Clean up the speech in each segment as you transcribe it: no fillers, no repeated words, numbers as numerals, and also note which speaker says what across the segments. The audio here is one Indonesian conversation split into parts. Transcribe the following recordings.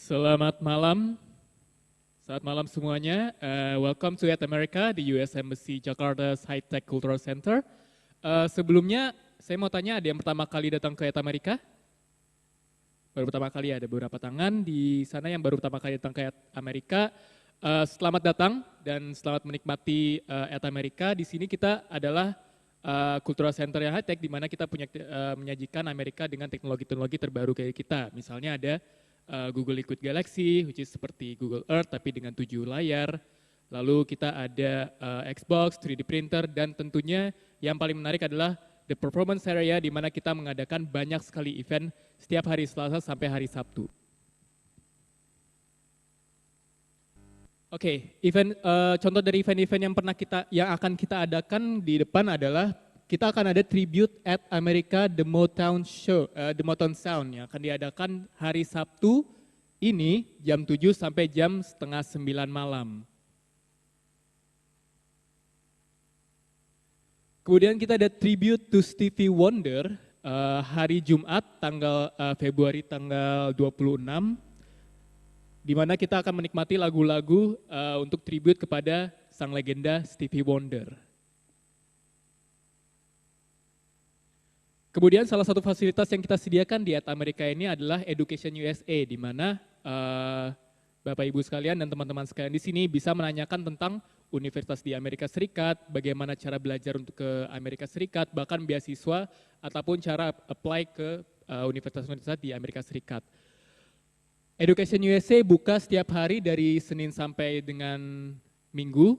Speaker 1: Selamat malam, selamat malam semuanya. Welcome to At America, the US Embassy Jakarta's High Tech Cultural Center. Sebelumnya, saya mau tanya, ada yang pertama kali datang ke At America? Baru pertama kali, ada beberapa tangan di sana yang baru pertama kali datang ke At America. Selamat datang dan selamat menikmati At America. Di sini kita adalah Cultural Center yang high tech, di mana kita punya menyajikan Amerika dengan teknologi-teknologi terbaru kayak kita. Misalnya ada Google Liquid Galaxy, which is seperti Google Earth tapi dengan 7 layar. Lalu kita ada Xbox, 3D printer, dan tentunya yang paling menarik adalah the performance area, di mana kita mengadakan banyak sekali event setiap hari Selasa sampai hari Sabtu. Oke, contoh dari event-event yang akan kita adakan di depan adalah kita akan ada tribute at America The Motown Sound yang akan diadakan hari Sabtu ini jam 7 sampai jam setengah 9 malam. Kemudian kita ada tribute to Stevie Wonder hari Jumat tanggal Februari tanggal 26, di mana kita akan menikmati lagu-lagu untuk tribute kepada sang legenda Stevie Wonder. Kemudian salah satu fasilitas yang kita sediakan di At America ini adalah Education USA, di mana Bapak Ibu sekalian dan teman-teman sekalian di sini bisa menanyakan tentang universitas di Amerika Serikat, bagaimana cara belajar untuk ke Amerika Serikat, bahkan beasiswa ataupun cara apply ke universitas-universitas di Amerika Serikat. Education USA buka setiap hari dari Senin sampai dengan Minggu,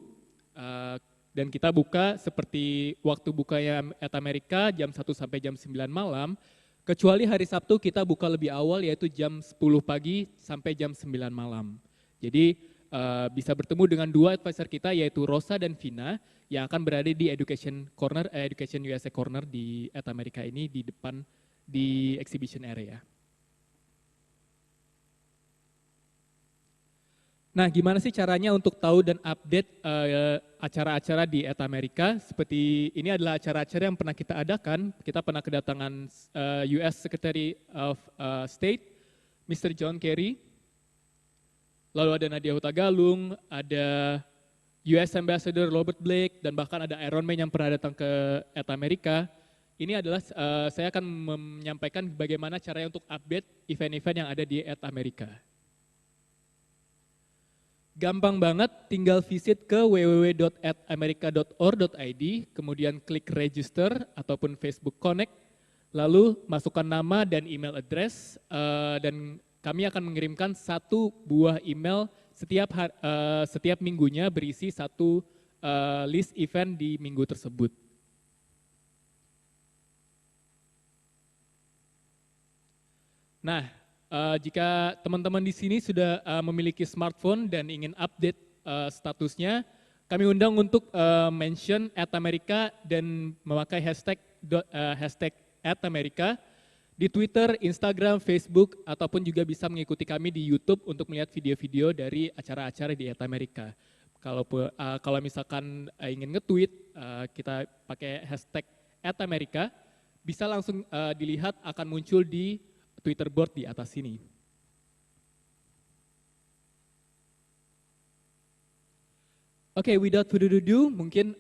Speaker 1: dan kita buka seperti waktu bukanya At America jam 1 sampai jam 9 malam, kecuali hari Sabtu kita buka lebih awal yaitu jam 10 pagi sampai jam 9 malam. Jadi bisa bertemu dengan dua advisor kita yaitu Rosa dan Vina yang akan berada di Education USA Corner di At America ini di depan di exhibition area. Nah, gimana sih caranya untuk tahu dan update acara-acara di At America? Seperti ini adalah acara-acara yang pernah kita adakan. Kita pernah kedatangan US Secretary of State, Mr. John Kerry. Lalu ada Nadia Hutagalung, ada US Ambassador Robert Blake, dan bahkan ada Iron Man yang pernah datang ke At America. Ini adalah saya akan menyampaikan bagaimana caranya untuk update event-event yang ada di At America. Gampang banget, tinggal visit ke www.atamerica.org.id, kemudian klik register ataupun Facebook Connect, lalu masukkan nama dan email address, dan kami akan mengirimkan satu buah email setiap minggunya berisi satu list event di minggu tersebut. Nah, jika teman-teman di sini sudah memiliki smartphone dan ingin update statusnya, kami undang untuk mention At America dan memakai hashtag At America di Twitter, Instagram, Facebook, ataupun juga bisa mengikuti kami di YouTube untuk melihat video-video dari acara-acara di At America. Kalau misalkan ingin nge-tweet, kita pakai hashtag At America, bisa langsung dilihat akan muncul di Twitter board di atas sini. Oke, without further ado, mungkin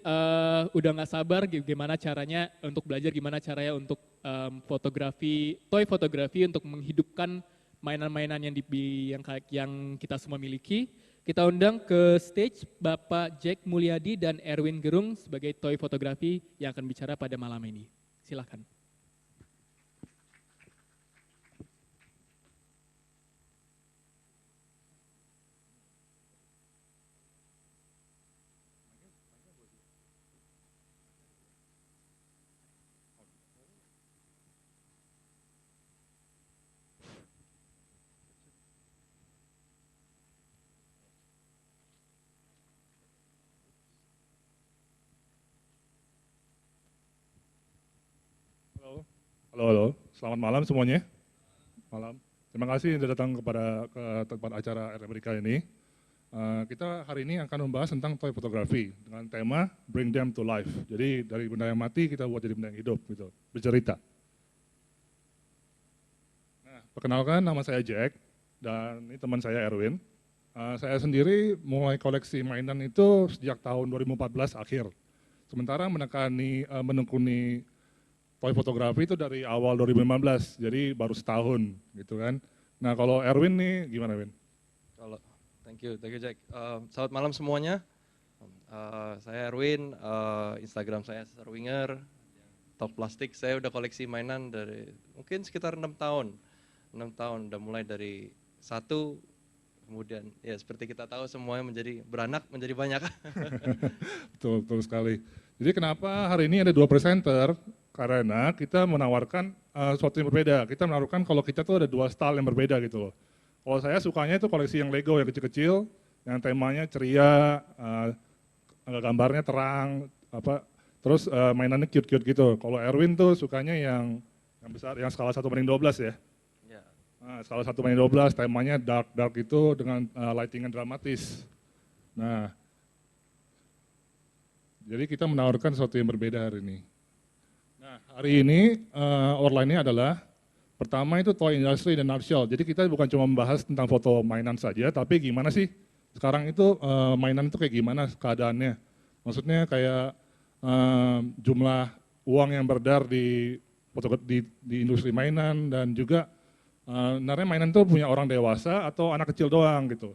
Speaker 1: udah nggak sabar gimana caranya untuk belajar, gimana caranya untuk toy fotografi untuk menghidupkan mainan-mainan yang kita semua miliki. Kita undang ke stage Bapak Jack Mulyadi dan Erwin Gerung sebagai toy fotografi yang akan bicara pada malam ini. Silakan.
Speaker 2: Halo, selamat malam semuanya. Malam. Terima kasih sudah datang ke tempat acara At America ini. Kita hari ini akan membahas tentang toy fotografi dengan tema Bring Them to Life. Jadi dari benda yang mati kita buat jadi benda yang hidup, gitu, bercerita. Nah, perkenalkan nama saya Jack. dan ini teman saya Erwin. Saya sendiri mulai koleksi mainan itu sejak tahun 2014 akhir. Sementara menekuni toy fotografi itu dari awal 2015, jadi baru setahun gitu kan. Nah kalau Erwin nih gimana Win?
Speaker 3: Kalau thank you Jack. Selamat malam semuanya. Saya Erwin, Instagram saya Serwinger, Talk Plastik. Saya udah koleksi mainan dari mungkin sekitar 6 tahun. 6 tahun udah mulai dari satu, kemudian ya seperti kita tahu semuanya beranak menjadi banyak.
Speaker 2: Betul sekali. Jadi kenapa hari ini ada 2 presenter? Karena kita menawarkan sesuatu yang berbeda. Kita menawarkan kalau kita tuh ada 2 style yang berbeda gitu loh. Kalau saya sukanya itu koleksi yang Lego yang kecil-kecil, yang temanya ceria, gambarnya terang, terus mainannya cute-cute gitu. Kalau Erwin tuh sukanya yang besar, yang skala 1:12 ya.
Speaker 3: Ya.
Speaker 2: Skala 1:12, temanya dark itu dengan lighting-nya dramatis. Nah, jadi kita menawarkan sesuatu yang berbeda hari ini. Nah, hari ini outline-nya adalah pertama itu toy industry dan nutshell. Jadi kita bukan cuma membahas tentang foto mainan saja, tapi gimana sih sekarang itu mainan itu kayak gimana keadaannya. Maksudnya kayak jumlah uang yang beredar di industri mainan dan juga sebenarnya mainan itu punya orang dewasa atau anak kecil doang gitu.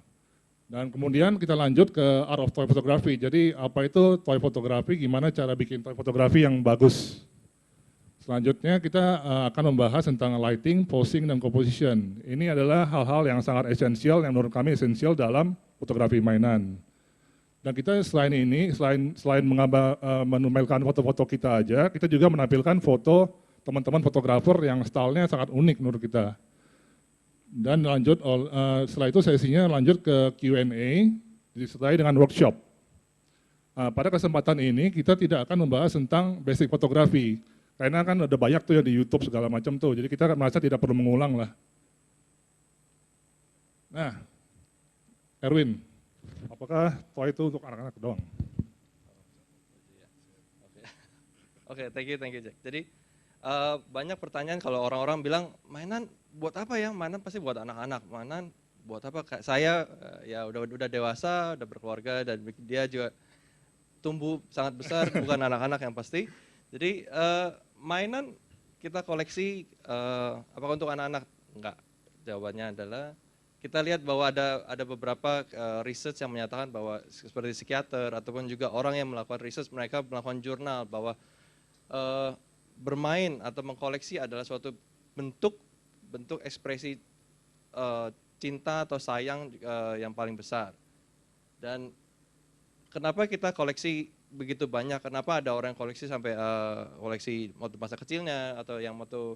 Speaker 2: Dan kemudian kita lanjut ke art of toy photography. Jadi apa itu toy photography, gimana cara bikin toy photography yang bagus. Selanjutnya kita akan membahas tentang lighting, posing, dan composition. Ini adalah hal-hal yang sangat esensial, yang menurut kami esensial dalam fotografi mainan. Dan kita selain ini, selain menampilkan foto-foto kita aja, kita juga menampilkan foto teman-teman fotografer yang stylenya sangat unik menurut kita. Dan lanjut, setelah itu sesinya lanjut ke Q&A, disertai dengan workshop. Pada kesempatan ini kita tidak akan membahas tentang basic fotografi, karena kan ada banyak tuh ya di YouTube segala macam tuh, jadi kita merasa tidak perlu mengulang lah. Nah, Erwin, apakah toy itu untuk anak-anak doang?
Speaker 3: Oke, thank you Jack. Jadi banyak pertanyaan kalau orang-orang bilang mainan buat apa ya? Mainan pasti buat anak-anak. Mainan buat apa? Kayak saya ya udah dewasa, udah berkeluarga dan dia juga tumbuh sangat besar, bukan anak-anak yang pasti. Jadi mainan kita koleksi apakah untuk anak-anak? Enggak. Jawabannya adalah kita lihat bahwa ada beberapa research yang menyatakan bahwa seperti psikiater ataupun juga orang yang melakukan research, mereka melakukan jurnal bahwa bermain atau mengkoleksi adalah suatu bentuk ekspresi cinta atau sayang yang paling besar. Dan kenapa kita koleksi begitu banyak? Kenapa ada orang yang koleksi sampai koleksi waktu masa kecilnya atau yang waktu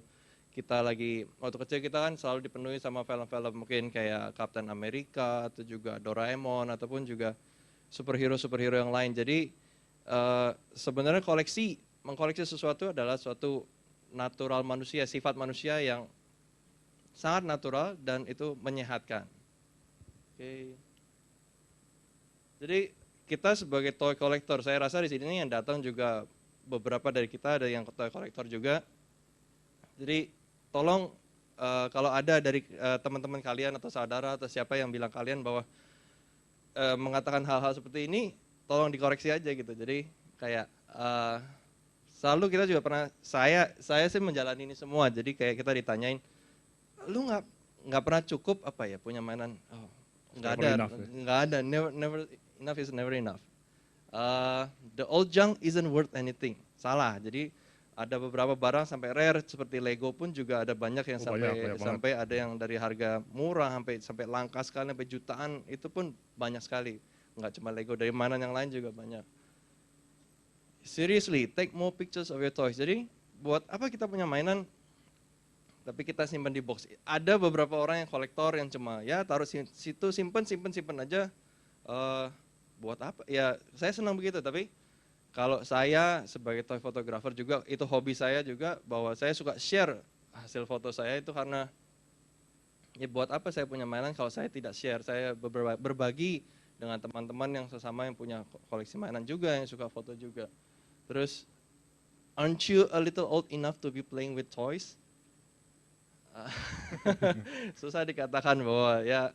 Speaker 3: kecil kita kan selalu dipenuhi sama film-film mungkin kayak Captain America atau juga Doraemon ataupun juga superhero yang lain. Jadi sebenarnya mengkoleksi sesuatu adalah suatu natural manusia, sifat manusia yang sangat natural dan itu menyehatkan. Oke. Jadi kita sebagai toy collector, saya rasa di sini yang datang juga beberapa dari kita ada yang toy collector juga. Jadi tolong kalau ada dari teman-teman kalian atau saudara atau siapa yang bilang kalian bahwa mengatakan hal-hal seperti ini, tolong dikoreksi aja gitu. Jadi kayak selalu kita juga pernah, saya sih menjalani ini semua. Jadi kayak kita ditanyain, lu nggak pernah cukup apa ya punya mainan? Oh, nggak ada, never enough is never enough. The old junk isn't worth anything. Salah. Jadi ada beberapa barang sampai rare seperti Lego pun juga ada banyak yang sampai ada yang dari harga murah sampai langka sekali sampai jutaan, itu pun banyak sekali. Nggak cuma Lego, dari mainan yang lain juga banyak. Seriously, take more pictures of your toys. Jadi buat apa kita punya mainan tapi kita simpan di box? Ada beberapa orang yang kolektor yang cuma ya taruh situ simpen aja. Buat apa? Ya saya senang begitu, tapi kalau saya sebagai toy photographer juga, itu hobi saya juga, bahwa saya suka share hasil foto saya itu karena ya buat apa saya punya mainan kalau saya tidak share, saya berbagi dengan teman-teman yang sesama yang punya koleksi mainan juga, yang suka foto juga. Terus, aren't you a little old enough to be playing with toys? Susah dikatakan bahwa ya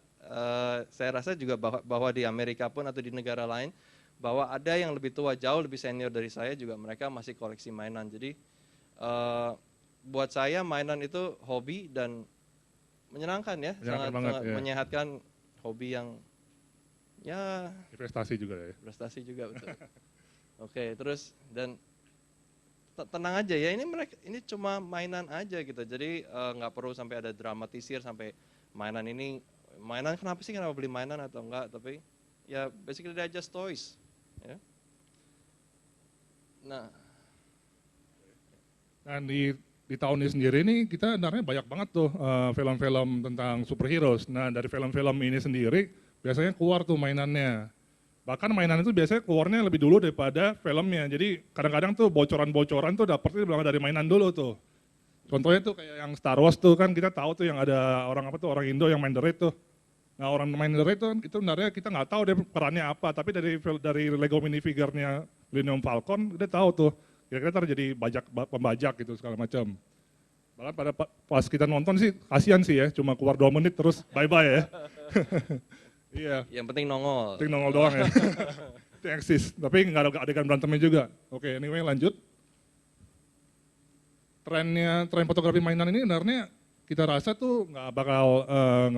Speaker 3: saya rasa juga bahwa di Amerika pun atau di negara lain bahwa ada yang lebih tua jauh lebih senior dari saya juga mereka masih koleksi mainan. Jadi buat saya mainan itu hobi dan menyenangkan ya,
Speaker 2: Menyenangkan
Speaker 3: sangat
Speaker 2: banget,
Speaker 3: sangat
Speaker 2: ya.
Speaker 3: menyehatkan, hobi yang ya
Speaker 2: Investasi juga ya.
Speaker 3: prestasi juga betul. Oke, terus dan tenang aja ya, ini mereka ini cuma mainan aja gitu. Jadi nggak perlu sampai ada dramatisir sampai mainan kenapa sih kenapa beli mainan atau enggak, tapi ya basically they're just toys. Ya. Nah,
Speaker 2: Dan di tahun ini sendiri nih kita sebenarnya banyak banget tuh film-film tentang superheroes. Nah dari film-film ini sendiri biasanya keluar tuh mainannya. Bahkan mainan itu biasanya keluarnya lebih dulu daripada filmnya. Jadi kadang-kadang tuh bocoran-bocoran tuh dapetnya dari mainan dulu tuh. Contohnya tuh kayak yang Star Wars tuh kan kita tahu tuh yang ada orang apa tuh orang Indo yang main The Raid tuh. Nah orang main The Raid tuh itu sebenarnya kita nggak tahu dia perannya apa, tapi dari Lego minifigurnya Millennium Falcon dia tahu tuh kira-kira ntar jadi pembajak gitu segala macam. Bahkan pas kita nonton sih kasihan sih ya, cuma keluar 2 menit terus bye-bye ya. Iya,
Speaker 3: yang penting nongol.
Speaker 2: penting nongol doang ya. Itu eksis, tapi nggak ada adegan berantemnya juga. Oke, anyway lanjut. Tren fotografi mainan ini sebenarnya kita rasa tuh nggak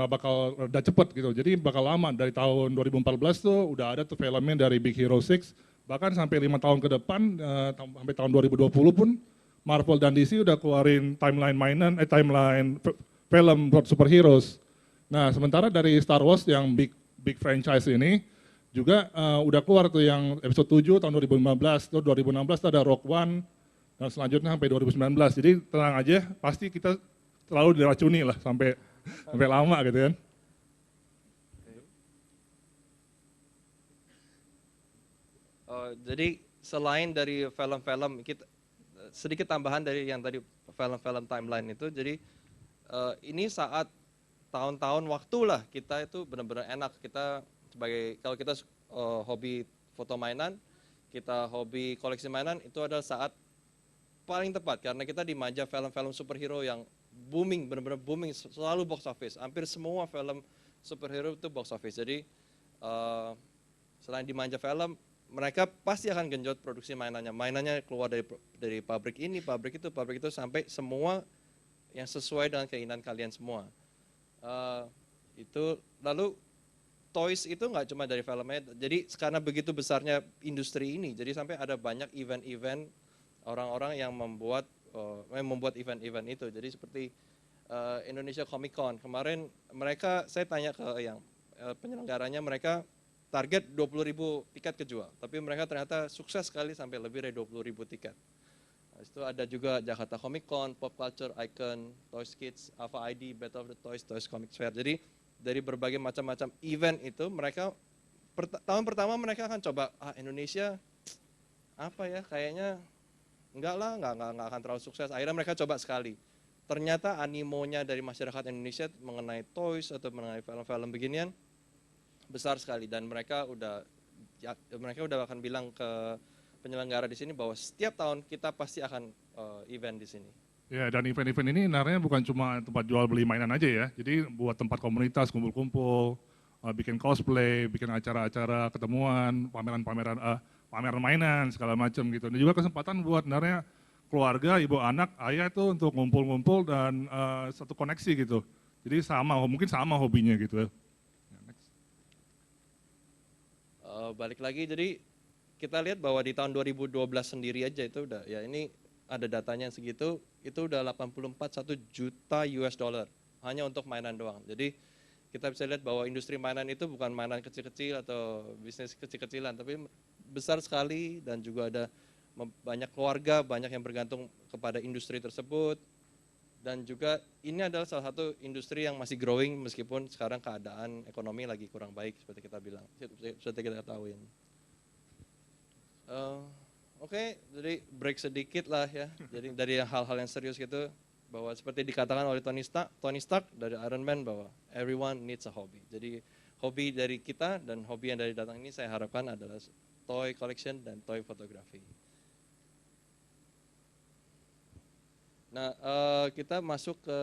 Speaker 2: bakal reda cepet gitu. Jadi bakal lama, dari tahun 2014 tuh udah ada tuh filmnya dari Big Hero 6, bahkan sampai 5 tahun ke depan, sampai tahun 2020 pun Marvel dan DC udah keluarin timeline film buat superheroes. Nah sementara dari Star Wars yang big franchise ini juga udah keluar tuh yang episode 7 tahun 2015, tuh 2016 tuh ada Rogue One, dan selanjutnya sampai 2019. Jadi tenang aja, pasti kita selalu diracuni lah sampai lama gitu kan.
Speaker 3: Jadi selain dari film-film kita sedikit tambahan dari yang tadi film-film timeline itu. Jadi ini saat tahun-tahun waktulah kita itu benar-benar enak. Kita sebagai kalau kita hobi foto mainan, kita hobi koleksi mainan, itu adalah saat paling tepat karena kita dimanja film-film superhero yang booming, benar-benar booming, selalu box office. Hampir semua film superhero itu box office. Jadi selain dimanja film, mereka pasti akan genjot produksi mainannya. Mainannya keluar dari pabrik ini, pabrik itu sampai semua yang sesuai dengan keinginan kalian semua. Itu lalu toys itu nggak cuma dari filmnya. Jadi karena begitu besarnya industri ini, jadi sampai ada banyak event-event orang-orang yang membuat event-event itu. Jadi seperti Indonesia Comic Con kemarin, saya tanya ke yang penyelenggaranya, mereka target 20.000 tiket kejual, tapi mereka ternyata sukses sekali sampai lebih dari 20.000 tiket. Nah, itu ada juga Jakarta Comic Con, Pop Culture Icon, Toys Kids, Alpha ID, Battle of the Toys, Toys Comic Fair. Jadi dari berbagai macam-macam event itu mereka tahun pertama mereka akan coba Indonesia apa ya, kayaknya enggak lah, enggak akan terlalu sukses. Akhirnya mereka coba sekali. Ternyata animonya dari masyarakat Indonesia mengenai toys atau mengenai film-film beginian besar sekali, dan mereka udah akan bilang ke penyelenggara di sini bahwa setiap tahun kita pasti akan event di sini.
Speaker 2: Ya, dan event-event ini sebenarnya bukan cuma tempat jual beli mainan aja ya. Jadi buat tempat komunitas kumpul-kumpul, bikin cosplay, bikin acara-acara ketemuan, pameran mainan segala macam gitu. Dan juga kesempatan buat sebenarnya keluarga, ibu anak, ayah itu untuk ngumpul-ngumpul dan satu koneksi gitu. Jadi mungkin sama hobinya gitu.
Speaker 3: Balik lagi, jadi kita lihat bahwa di tahun 2012 sendiri aja itu udah, ya ini ada datanya segitu, itu udah 84 juta US dollar hanya untuk mainan doang. Jadi kita bisa lihat bahwa industri mainan itu bukan mainan kecil-kecil atau bisnis kecil-kecilan, tapi besar sekali, dan juga ada banyak keluarga, banyak yang bergantung kepada industri tersebut. Dan juga ini adalah salah satu industri yang masih growing meskipun sekarang keadaan ekonomi lagi kurang baik seperti kita bilang, seperti kita ketahui. Oke, jadi break sedikit lah ya. Jadi dari hal-hal yang serius gitu, bahwa seperti dikatakan oleh Tony Stark dari Iron Man bahwa everyone needs a hobby. Jadi hobi dari kita dan hobi yang dari datang ini saya harapkan adalah toy collection dan toy fotografi. Nah, kita masuk ke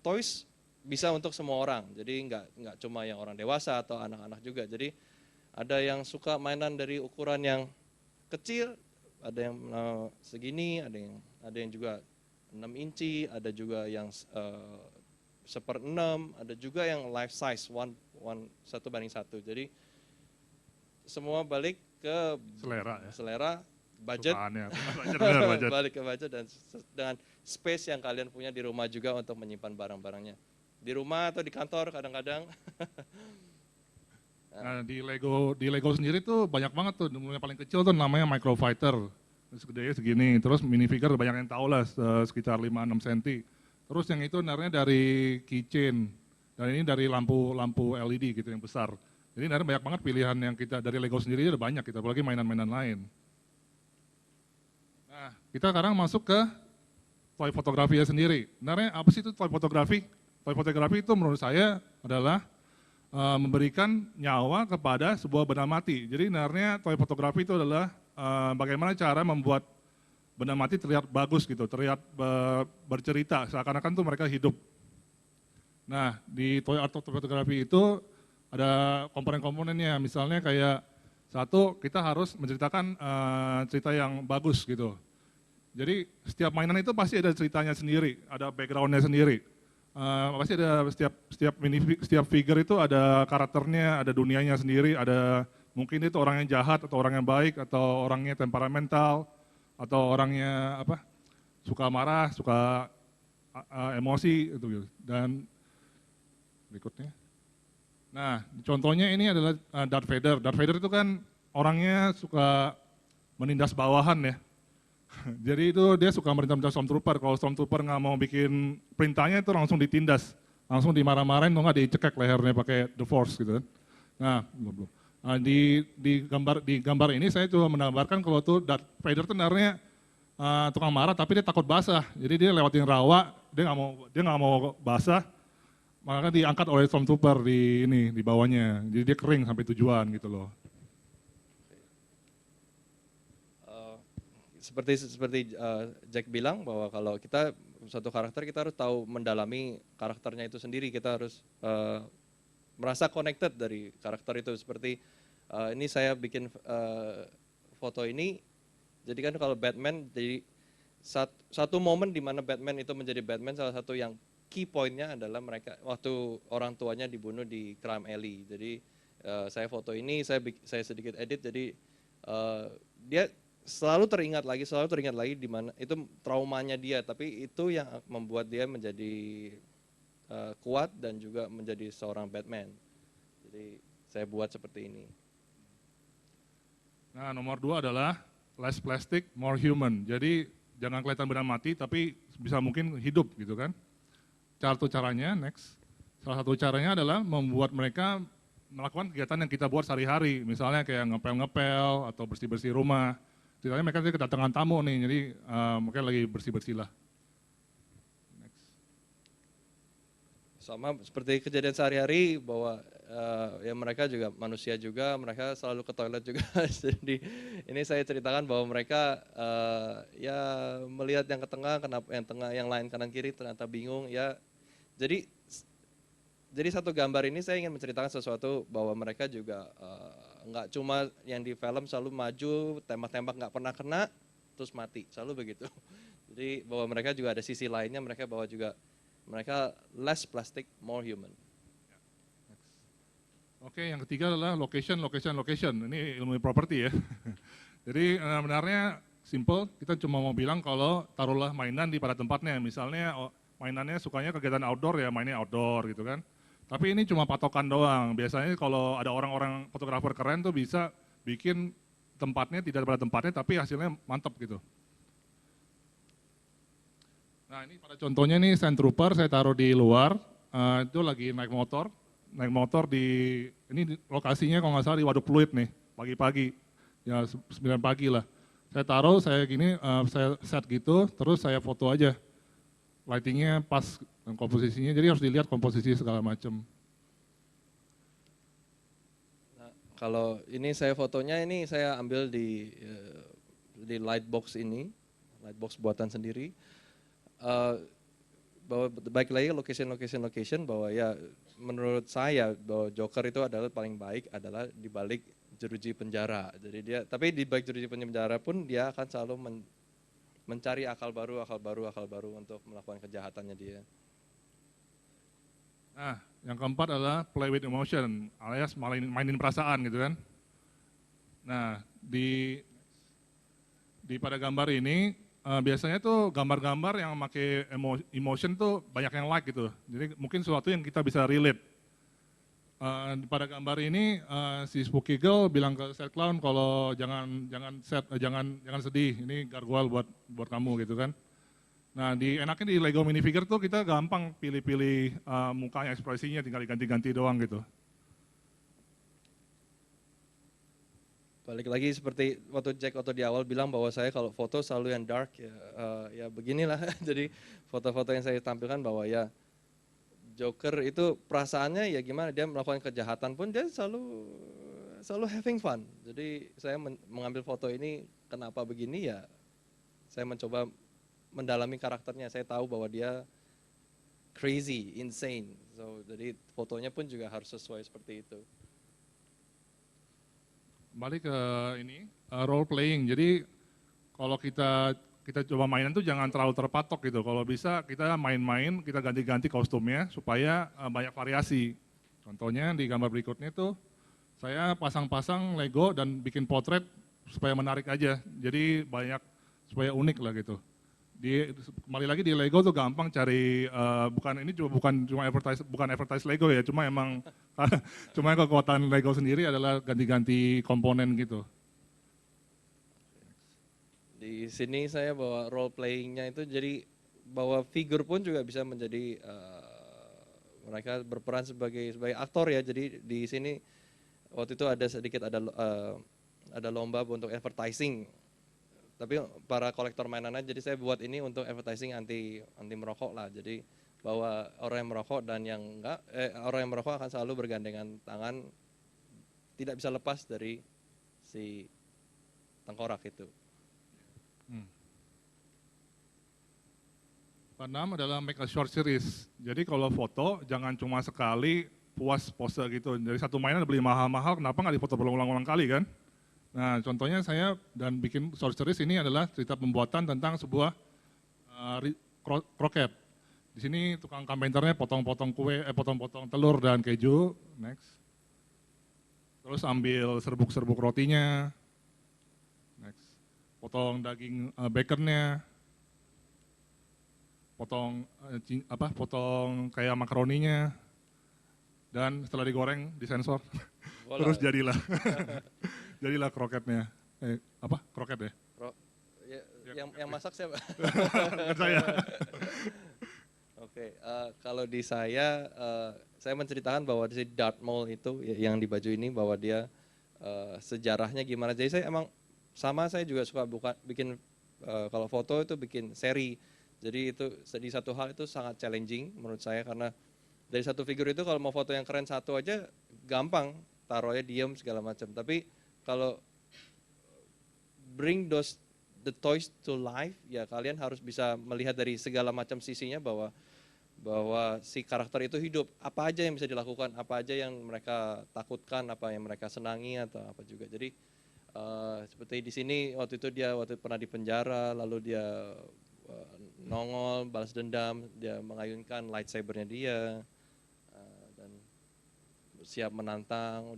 Speaker 3: toys bisa untuk semua orang. Jadi nggak cuma yang orang dewasa atau anak-anak juga. Jadi ada yang suka mainan dari ukuran yang kecil, ada yang segini, ada yang juga 6 inci, ada juga yang 1/6, ada juga yang life size 1:1. Jadi semua balik ke
Speaker 2: Selera ya.
Speaker 3: selera, budget,
Speaker 2: Sukaannya. Benar, budget.
Speaker 3: balik ke budget dan dengan space yang kalian punya di rumah juga untuk menyimpan barang-barangnya. Di rumah atau di kantor kadang-kadang.
Speaker 2: Nah, di Lego sendiri tuh banyak banget tuh. Yang paling kecil tuh namanya Microfighter. Segede segini. Terus minifigure banyak yang tahu lah, sekitar 5-6 cm. Terus yang itu sebenarnya dari keychain. Dan ini dari lampu LED gitu yang besar. Jadi sebenarnya banyak banget pilihan yang kita dari Lego sendiri ada banyak gitu, apalagi mainan-mainan lain. Nah, kita sekarang masuk ke toy fotografinya sendiri. Sebenarnya apa sih itu toy fotografi? Toy fotografi itu menurut saya adalah memberikan nyawa kepada sebuah benda mati. Jadi sebenarnya toy fotografi itu adalah bagaimana cara membuat benda mati terlihat bagus gitu, terlihat bercerita, seakan-akan tuh mereka hidup. Nah, di toy art fotografi itu ada komponen-komponennya, misalnya kayak satu, kita harus menceritakan cerita yang bagus gitu. Jadi setiap mainan itu pasti ada ceritanya sendiri, ada backgroundnya sendiri. Pasti ada setiap figure itu ada karakternya, ada dunianya sendiri, ada mungkin itu orang yang jahat atau orang yang baik atau orangnya temperamental atau orangnya suka marah, suka emosi gitu. Dan berikutnya. Nah, contohnya ini adalah Darth Vader. Darth Vader itu kan orangnya suka menindas bawahan ya. Jadi itu dia suka merintah-merintah Stormtrooper. Kalau Stormtrooper nggak mau bikin perintahnya itu langsung ditindas, langsung dimarah-marahin, atau nggak dicekek lehernya pakai The Force gitu kan. Nah, di gambar ini saya coba menggambarkan kalau tuh Darth Vader itu sebenarnya tukang marah, tapi dia takut basah. Jadi dia lewatin rawa, dia nggak mau basah, maka diangkat oleh Stormtrooper di bawahnya. Jadi dia kering sampai tujuan gitu loh.
Speaker 3: Seperti Jack bilang bahwa kalau kita satu karakter kita harus tahu mendalami karakternya itu sendiri, kita harus merasa connected dari karakter itu. Seperti ini saya bikin foto ini, jadi kan kalau Batman, jadi satu momen di mana Batman itu menjadi Batman, salah satu yang key pointnya adalah mereka waktu orang tuanya dibunuh di Crime Alley. Jadi saya foto ini, saya sedikit edit, jadi dia selalu teringat lagi di mana itu traumanya dia, tapi itu yang membuat dia menjadi kuat dan juga menjadi seorang Batman. Jadi saya buat seperti ini.
Speaker 2: Nah, nomor 2 adalah less plastic, more human. Jadi jangan kelihatan benda mati, tapi bisa mungkin hidup gitu kan. Caranya, next. Salah satu caranya adalah membuat mereka melakukan kegiatan yang kita buat sehari-hari. Misalnya kayak ngepel-ngepel atau bersih-bersih rumah. Ceritanya mereka kedatangan tamu nih, jadi mungkin lagi bersih-bersih lah. Next.
Speaker 3: Sama seperti kejadian sehari-hari bahwa ya mereka juga manusia juga, mereka selalu ke toilet juga. Jadi ini saya ceritakan bahwa mereka ya melihat yang ke tengah, kenapa yang tengah, yang lain kanan kiri ternyata bingung ya. Jadi satu gambar ini saya ingin menceritakan sesuatu bahwa mereka juga nggak cuma yang di film selalu maju, tembak-tembak nggak pernah kena, terus mati, selalu begitu. Jadi bahwa mereka juga ada sisi lainnya, mereka mereka less plastic, more human.
Speaker 2: Oke, yang ketiga adalah location. Ini ilmu properti ya. Jadi sebenarnya simple, kita cuma mau bilang kalau taruhlah mainan di pada tempatnya. Misalnya mainannya sukanya kegiatan outdoor ya, mainnya outdoor gitu kan. Tapi ini cuma patokan doang. Biasanya kalau ada orang-orang fotografer keren tuh bisa bikin tempatnya tidak pada tempatnya, tapi hasilnya mantap gitu. Nah ini pada contohnya nih Sand Trooper saya taruh di luar, itu lagi naik motor ini lokasinya kalau nggak salah di Waduk Pluit nih, pagi-pagi, ya 9 pagi lah. Saya taruh, saya set gitu, terus saya foto aja. Lightingnya pas, dan komposisinya, jadi harus dilihat komposisi segala macam.
Speaker 3: Nah, kalau ini saya fotonya ini saya ambil di lightbox ini, lightbox buatan sendiri. bahwa baik lagi location bahwa ya menurut saya bahwa Joker itu adalah paling baik adalah di balik jeruji penjara. Jadi dia tapi di balik jeruji penjara pun dia akan selalu mencari akal baru untuk melakukan kejahatannya dia.
Speaker 2: Nah, yang keempat adalah play with emotion, alias mainin perasaan gitu kan. Nah, di pada gambar ini biasanya tuh gambar-gambar yang pakai emotion tuh banyak yang like gitu. Jadi mungkin sesuatu yang kita bisa relate. Pada gambar ini si Spooky Girl bilang ke Sad Clown kalau jangan sedih, ini gargoyle buat kamu gitu kan. Nah, enaknya di Lego minifigure tuh kita gampang pilih-pilih mukanya, ekspresinya, tinggal diganti-ganti doang gitu.
Speaker 3: Balik lagi seperti waktu di awal bilang bahwa saya kalau foto selalu yang dark ya beginilah. Jadi foto-foto yang saya tampilkan bahwa ya Joker itu perasaannya ya gimana, dia melakukan kejahatan pun dia selalu having fun. Jadi saya mengambil foto ini kenapa begini ya, saya mencoba mendalami karakternya. Saya tahu bahwa dia crazy, insane. So jadi fotonya pun juga harus sesuai seperti itu.
Speaker 2: Balik ke ini role playing. Jadi kalau kita coba mainan tuh jangan terlalu terpatok gitu. Kalau bisa kita main-main, kita ganti-ganti kostumnya supaya banyak variasi. Contohnya di gambar berikutnya tuh saya pasang-pasang Lego dan bikin potret supaya menarik aja. Jadi supaya unik lah gitu. Kembali lagi di Lego tuh gampang cari bukan advertise Lego ya, cuma emang cuma kekuatan Lego sendiri adalah ganti-ganti komponen gitu.
Speaker 3: Di sini saya bawa role playing-nya itu jadi bahwa figur pun juga bisa menjadi mereka berperan sebagai aktor ya. Jadi di sini waktu itu ada lomba untuk advertising. Tapi para kolektor mainannya, jadi saya buat ini untuk advertising anti merokok lah. Jadi bahwa orang yang merokok dan yang enggak, orang yang merokok akan selalu bergandengan tangan, tidak bisa lepas dari si tengkorak itu.
Speaker 2: Keenam adalah make a short series. Jadi kalau foto jangan cuma sekali puas pose gitu. Dari satu mainan beli mahal-mahal, kenapa nggak difoto berulang-ulang kali kan? Nah, contohnya saya bikin short series ini adalah cerita pembuatan tentang sebuah kroket. Di sini tukang kampenter potong-potong potong-potong telur dan keju. Next. Terus ambil serbuk-serbuk rotinya. Next. Potong daging baconnya. Potong kayak makaroninya. Dan setelah digoreng disensor. Terus jadilah kroketnya. Kroket ya?
Speaker 3: Yang masak siapa?
Speaker 2: Saya.
Speaker 3: Oke, kalau di saya menceritakan bahwa di Darth Maul itu yang di baju ini bahwa dia sejarahnya gimana. Jadi saya juga suka bikin kalau foto itu bikin seri. Jadi itu di satu hal itu sangat challenging menurut saya karena dari satu figur itu kalau mau foto yang keren satu aja gampang, taruhnya diem segala macam. Tapi kalau bring the toys to life, ya kalian harus bisa melihat dari segala macam sisinya bahwa si karakter itu hidup. Apa aja yang bisa dilakukan, apa aja yang mereka takutkan, apa yang mereka senangi atau apa juga. Jadi seperti di sini waktu pernah di penjara, lalu dia nongol, balas dendam, dia mengayunkan lightsabernya dia dan siap menantang,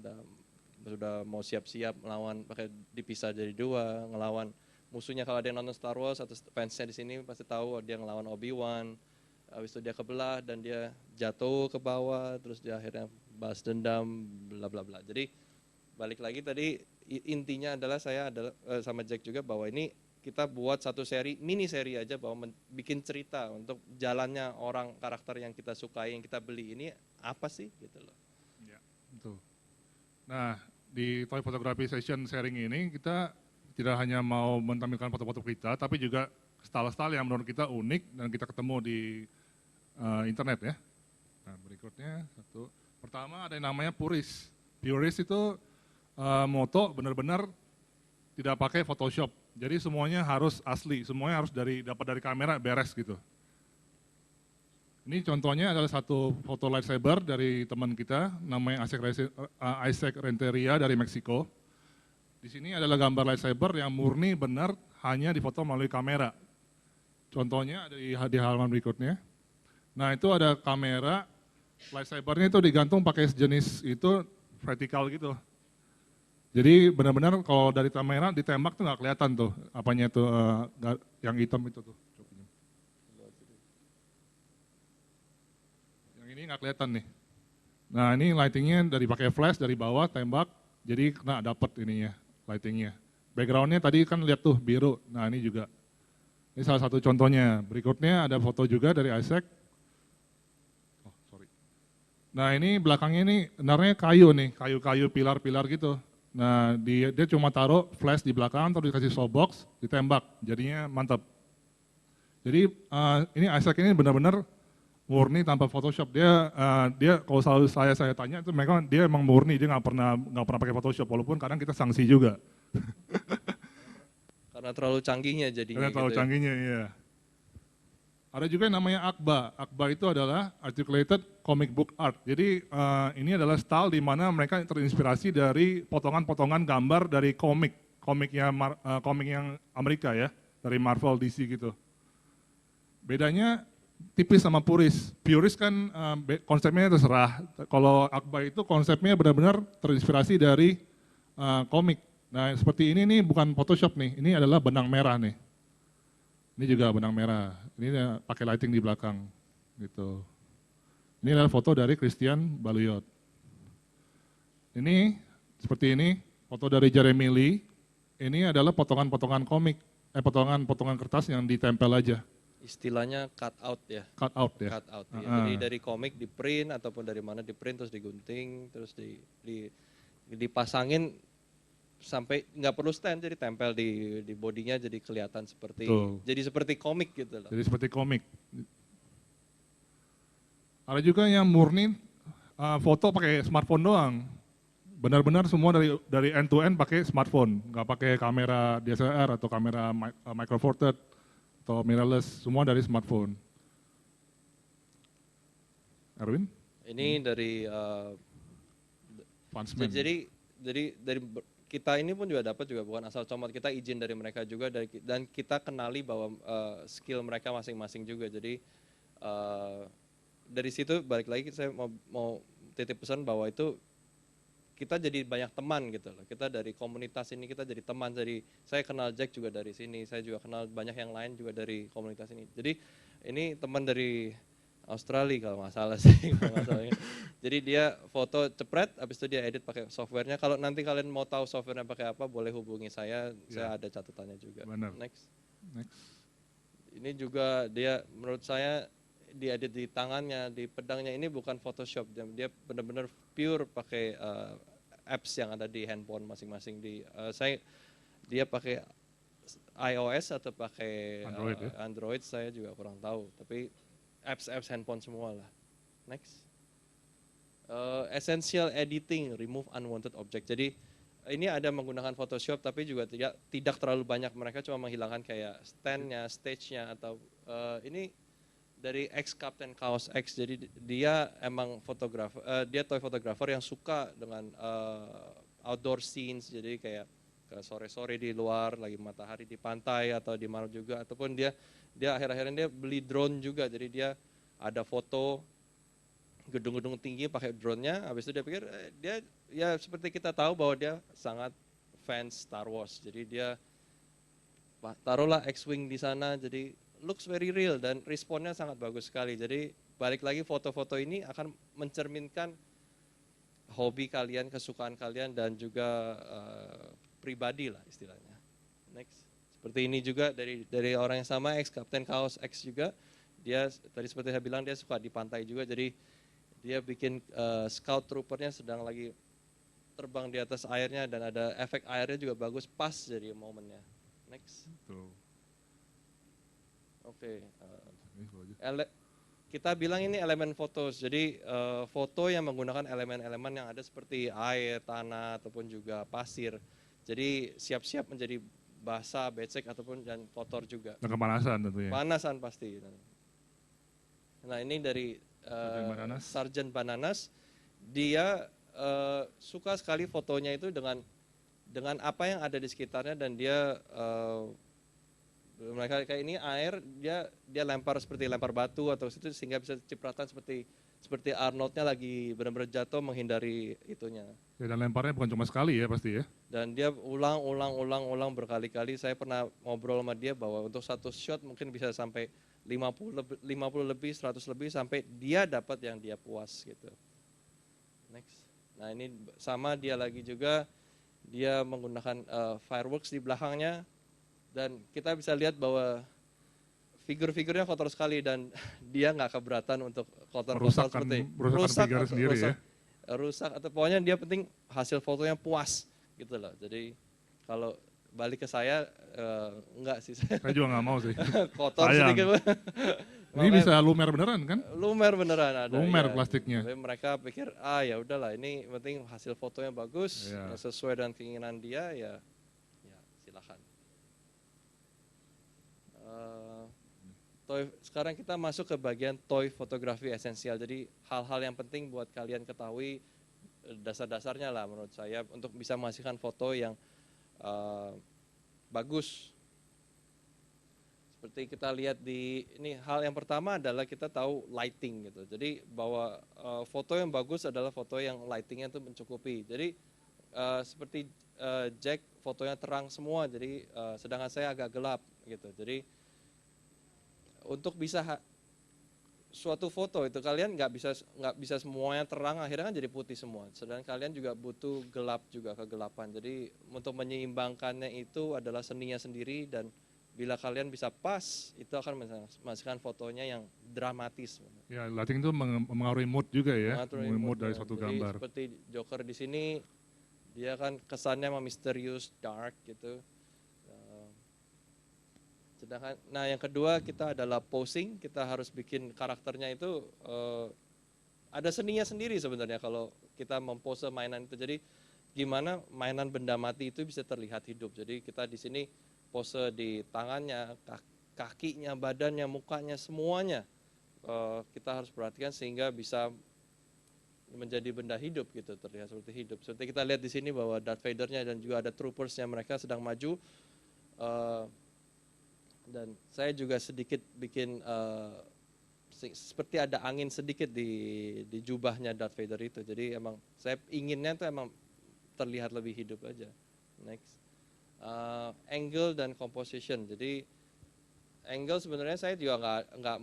Speaker 3: sudah mau siap-siap melawan, pakai dipisah jadi dua, ngelawan musuhnya. Kalau ada yang nonton Star Wars atau fansnya di sini pasti tahu dia ngelawan Obi-Wan. Habis itu dia kebelah dan dia jatuh ke bawah, terus dia akhirnya balas dendam, bla bla bla. Jadi balik lagi tadi intinya adalah sama Jack juga bahwa ini kita buat satu mini seri aja bahwa bikin cerita untuk jalannya orang karakter yang kita sukai, yang kita beli ini apa sih gitu loh.
Speaker 2: Ya, betul. Nah, di Toy Photography Session sharing ini kita tidak hanya mau menampilkan foto-foto kita, tapi juga style-style yang menurut kita unik dan kita ketemu di internet ya. Nah, berikutnya pertama ada yang namanya Purist. Purist itu moto benar-benar tidak pakai Photoshop. Jadi semuanya harus asli, semuanya harus dapat dari kamera beres gitu. Ini contohnya adalah satu foto lightsaber dari teman kita, namanya Isaac Renteria dari Meksiko. Di sini adalah gambar lightsaber yang murni benar hanya difoto melalui kamera. Contohnya ada di halaman berikutnya. Nah itu ada kamera, lightsabernya itu digantung pakai sejenis itu vertikal gitu. Jadi benar-benar kalau dari kamera ditembak tuh nggak kelihatan tuh apanya tuh yang hitam itu tuh. Yang ini nggak kelihatan nih. Nah ini lightingnya dari pakai flash dari bawah tembak, jadi kena dapet ininya lightingnya. Backgroundnya tadi kan lihat tuh biru. Nah ini juga. Ini salah satu contohnya. Berikutnya ada foto juga dari Isaac. Oh sorry. Nah ini belakangnya ini sebenarnya kayu nih, kayu-kayu pilar-pilar gitu. Nah dia cuma taruh flash di belakang, terus dikasih softbox, ditembak, jadinya mantap. Jadi ini Isaac ini benar-benar murni tanpa Photoshop. Dia kalau selalu saya tanya itu mereka dia emang murni, dia nggak pernah pakai Photoshop, walaupun kadang kita sanksi juga.
Speaker 3: Karena terlalu canggihnya jadinya.
Speaker 2: Karena terlalu
Speaker 3: gitu ya.
Speaker 2: canggihnya, iya. Ada juga yang namanya Akba. Akba itu adalah Articulated Comic Book Art. Jadi ini adalah style di mana mereka terinspirasi dari potongan-potongan gambar dari komik yang Amerika ya, dari Marvel, DC gitu. Bedanya tipis sama Puris. Puris kan konsepnya terserah. Kalau Akba itu konsepnya benar-benar terinspirasi dari komik. Nah seperti ini nih bukan Photoshop nih, ini adalah benang merah nih. Ini juga benang merah, ini pakai lighting di belakang, gitu. Ini adalah foto dari Christian Baluyot. Ini seperti ini, foto dari Jeremy Lee. Ini adalah potongan-potongan komik, potongan-potongan kertas yang ditempel aja.
Speaker 3: Istilahnya cut out ya.
Speaker 2: Cut out ya.
Speaker 3: Cut out. Ya. Jadi dari komik di print ataupun dari mana di print terus digunting, terus dipasangin sampai nggak perlu stand, jadi tempel di bodinya jadi kelihatan seperti komik gitu loh.
Speaker 2: Jadi seperti komik. Ada juga yang murni foto pakai smartphone doang. Benar-benar semua dari end to end pakai smartphone, nggak pakai kamera DSLR atau kamera micro four third atau mirrorless, semua dari smartphone. Erwin?
Speaker 3: Ini dari jadi dari kita ini pun juga dapat juga bukan asal comot, kita izin dari mereka juga dan kita kenali bahwa skill mereka masing-masing juga. Jadi dari situ balik lagi saya mau titip pesan bahwa itu kita jadi banyak teman gitu loh. Kita dari komunitas ini kita jadi teman. Jadi saya kenal Jack juga dari sini, saya juga kenal banyak yang lain juga dari komunitas ini. Jadi ini teman dari Australia kalau nggak salah sih. Jadi dia foto cepret, habis itu dia edit pakai softwarenya. Kalau nanti kalian mau tahu softwarenya pakai apa, boleh hubungi saya ada catatannya juga.
Speaker 2: Benar.
Speaker 3: Next. Ini juga dia menurut saya diedit di tangannya, di pedangnya, ini bukan Photoshop. Dia benar-benar pure pakai apps yang ada di handphone masing-masing. Dia pakai iOS atau pakai Android, saya juga kurang tahu. Tapi apps handphone semua lah. Next. Essential editing, remove unwanted object. Jadi ini ada menggunakan Photoshop tapi juga tidak terlalu banyak. Mereka cuma menghilangkan kayak stand-nya, stage-nya atau ini dari Captain Chaos X. Jadi dia emang fotografer, dia toy fotografer yang suka dengan outdoor scenes. Jadi kayak sore-sore di luar, lagi matahari di pantai atau di mana juga, ataupun dia akhir-akhirnya dia beli drone juga. Jadi dia ada foto gedung-gedung tinggi pakai drone-nya, habis itu dia pikir dia ya seperti kita tahu bahwa dia sangat fans Star Wars. Jadi dia taruhlah X-Wing di sana, jadi looks very real dan responnya sangat bagus sekali. Jadi balik lagi foto-foto ini akan mencerminkan hobi kalian, kesukaan kalian dan juga pribadi lah istilahnya. Next. Seperti ini juga dari orang yang sama, Captain Chaos X juga. Dia tadi seperti saya bilang dia suka di pantai juga, jadi dia bikin scout troopernya sedang lagi terbang di atas airnya dan ada efek airnya juga bagus, pas jadi momennya. Next. Oke. Kita bilang ini elemen foto, jadi foto yang menggunakan elemen-elemen yang ada seperti air, tanah ataupun juga pasir. Jadi siap-siap menjadi basah, becek ataupun dan kotor juga.
Speaker 2: Dan kepanasan tentunya.
Speaker 3: Panasan pasti. Nah ini dari
Speaker 2: Sargent Bananas.
Speaker 3: Sargent Bananas, dia suka sekali fotonya itu dengan apa yang ada di sekitarnya, dan dia mereka kayak ini air, dia lempar seperti lempar batu atau situ sehingga bisa cipratan seperti Arnoldnya lagi benar-benar jatuh menghindari itunya.
Speaker 2: Ya, dan lemparnya bukan cuma sekali ya pasti ya.
Speaker 3: Dan dia ulang berkali-kali. Saya pernah ngobrol sama dia bahwa untuk satu shot mungkin bisa sampai 50 lebih, 100 lebih, sampai dia dapat yang dia puas gitu. Next. Nah ini sama dia lagi juga, dia menggunakan fireworks di belakangnya, dan kita bisa lihat bahwa figur-figurnya kotor sekali, dan dia nggak keberatan untuk kotor-kotor seperti
Speaker 2: merusakkan figure sendiri ya.
Speaker 3: Rusak atau pokoknya dia penting hasil fotonya puas gitu loh. Jadi kalau balik ke saya enggak sih,
Speaker 2: Saya juga nggak mau sih.
Speaker 3: kotor
Speaker 2: Sayang.
Speaker 3: sedikit.
Speaker 2: Ini bisa lumer beneran kan?
Speaker 3: Lumer beneran ada.
Speaker 2: Lumer
Speaker 3: ya.
Speaker 2: plastiknya.
Speaker 3: Tapi mereka pikir ya udahlah, ini penting hasil fotonya bagus,
Speaker 2: Iya.
Speaker 3: sesuai dengan keinginan dia, ya silakan. Sekarang kita masuk ke bagian toy fotografi esensial. Jadi hal-hal yang penting buat kalian ketahui, dasar-dasarnya lah menurut saya untuk bisa menghasilkan foto yang bagus. Seperti kita lihat di ini, hal yang pertama adalah kita tahu lighting gitu. Jadi bahwa foto yang bagus adalah foto yang lightingnya itu mencukupi. Jadi seperti Jack fotonya terang semua, jadi sedangkan saya agak gelap gitu. Jadi untuk bisa suatu foto itu kalian nggak bisa semuanya terang, akhirnya kan jadi putih semua. Sedangkan kalian juga butuh gelap juga, kegelapan. Jadi untuk menyeimbangkannya itu adalah seninya sendiri, dan bila kalian bisa pas, itu akan menghasilkan fotonya yang dramatis.
Speaker 2: Ya, lighting itu mengaruhi mood juga ya,
Speaker 3: Mengatur
Speaker 2: mood dari
Speaker 3: ya.
Speaker 2: suatu
Speaker 3: Jadi
Speaker 2: gambar.
Speaker 3: seperti Joker di sini, dia kan kesannya misterius, dark gitu. Sedangkan, nah yang kedua kita adalah posing, kita harus bikin karakternya itu ada seninya sendiri sebenarnya kalau kita mempose mainan itu. Jadi gimana mainan benda mati itu bisa terlihat hidup. Jadi kita di sini pose di tangannya, kakinya, badannya, mukanya, semuanya kita harus perhatikan sehingga bisa menjadi benda hidup gitu, terlihat seperti hidup. Seperti kita lihat di sini bahwa Darth Vader-nya dan juga ada troopersnya, mereka sedang maju. Dan saya juga sedikit bikin seperti ada angin sedikit di jubahnya Darth Vader itu. Jadi emang saya inginnya tuh emang terlihat lebih hidup aja. Next. Angle dan composition. Jadi angle sebenarnya saya juga nggak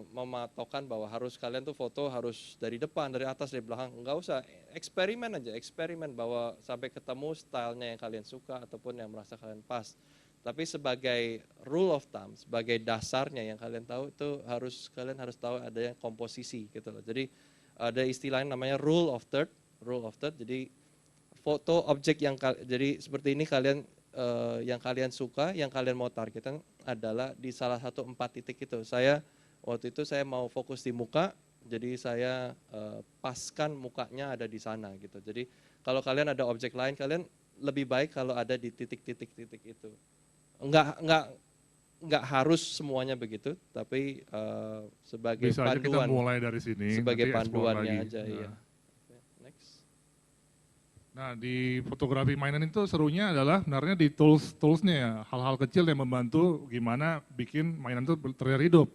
Speaker 3: mematokkan bahwa harus kalian tuh foto harus dari depan, dari atas, dari belakang. Nggak usah, eksperimen aja, eksperimen bahwa sampai ketemu stylenya yang kalian suka ataupun yang merasa kalian pas. Tapi sebagai rule of thumb, sebagai dasarnya yang kalian tahu itu kalian harus tahu ada yang komposisi gitu loh. Jadi ada istilahnya namanya rule of third. Jadi foto objek jadi seperti ini kalian yang kalian suka, yang kalian mau targetkan adalah di salah satu 4 titik itu. Waktu itu saya mau fokus di muka, jadi saya paskan mukanya ada di sana gitu. Jadi kalau kalian ada objek lain, kalian lebih baik kalau ada di titik-titik itu. Enggak harus semuanya begitu, tapi sebagai
Speaker 2: Bisa aja kita
Speaker 3: panduan.
Speaker 2: mulai dari sini.
Speaker 3: Sebagai
Speaker 2: nanti explore
Speaker 3: panduannya
Speaker 2: lagi.
Speaker 3: aja,
Speaker 2: Nah.
Speaker 3: iya. Next.
Speaker 2: Nah, di fotografi mainan itu serunya adalah sebenarnya di toolsnya ya, hal-hal kecil yang membantu gimana bikin mainan itu terlihat hidup.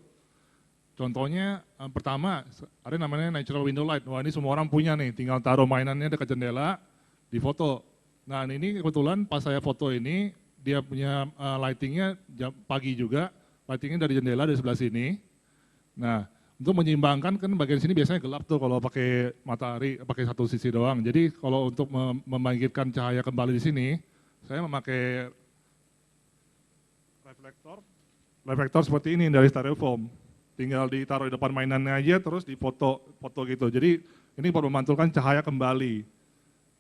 Speaker 2: Contohnya pertama ada namanya natural window light. Wah, ini semua orang punya nih, tinggal taruh mainannya dekat jendela, difoto. Nah, ini kebetulan pas saya foto ini dia punya lightingnya pagi juga, lightingnya dari jendela dari sebelah sini. Nah, untuk menyeimbangkan kan bagian sini biasanya gelap tuh kalau pakai matahari, pakai satu sisi doang. Jadi kalau untuk membangkitkan cahaya kembali di sini, saya memakai reflektor seperti ini dari styrofoam. Tinggal ditaruh di depan mainannya aja, terus foto gitu. Jadi ini buat memantulkan cahaya kembali.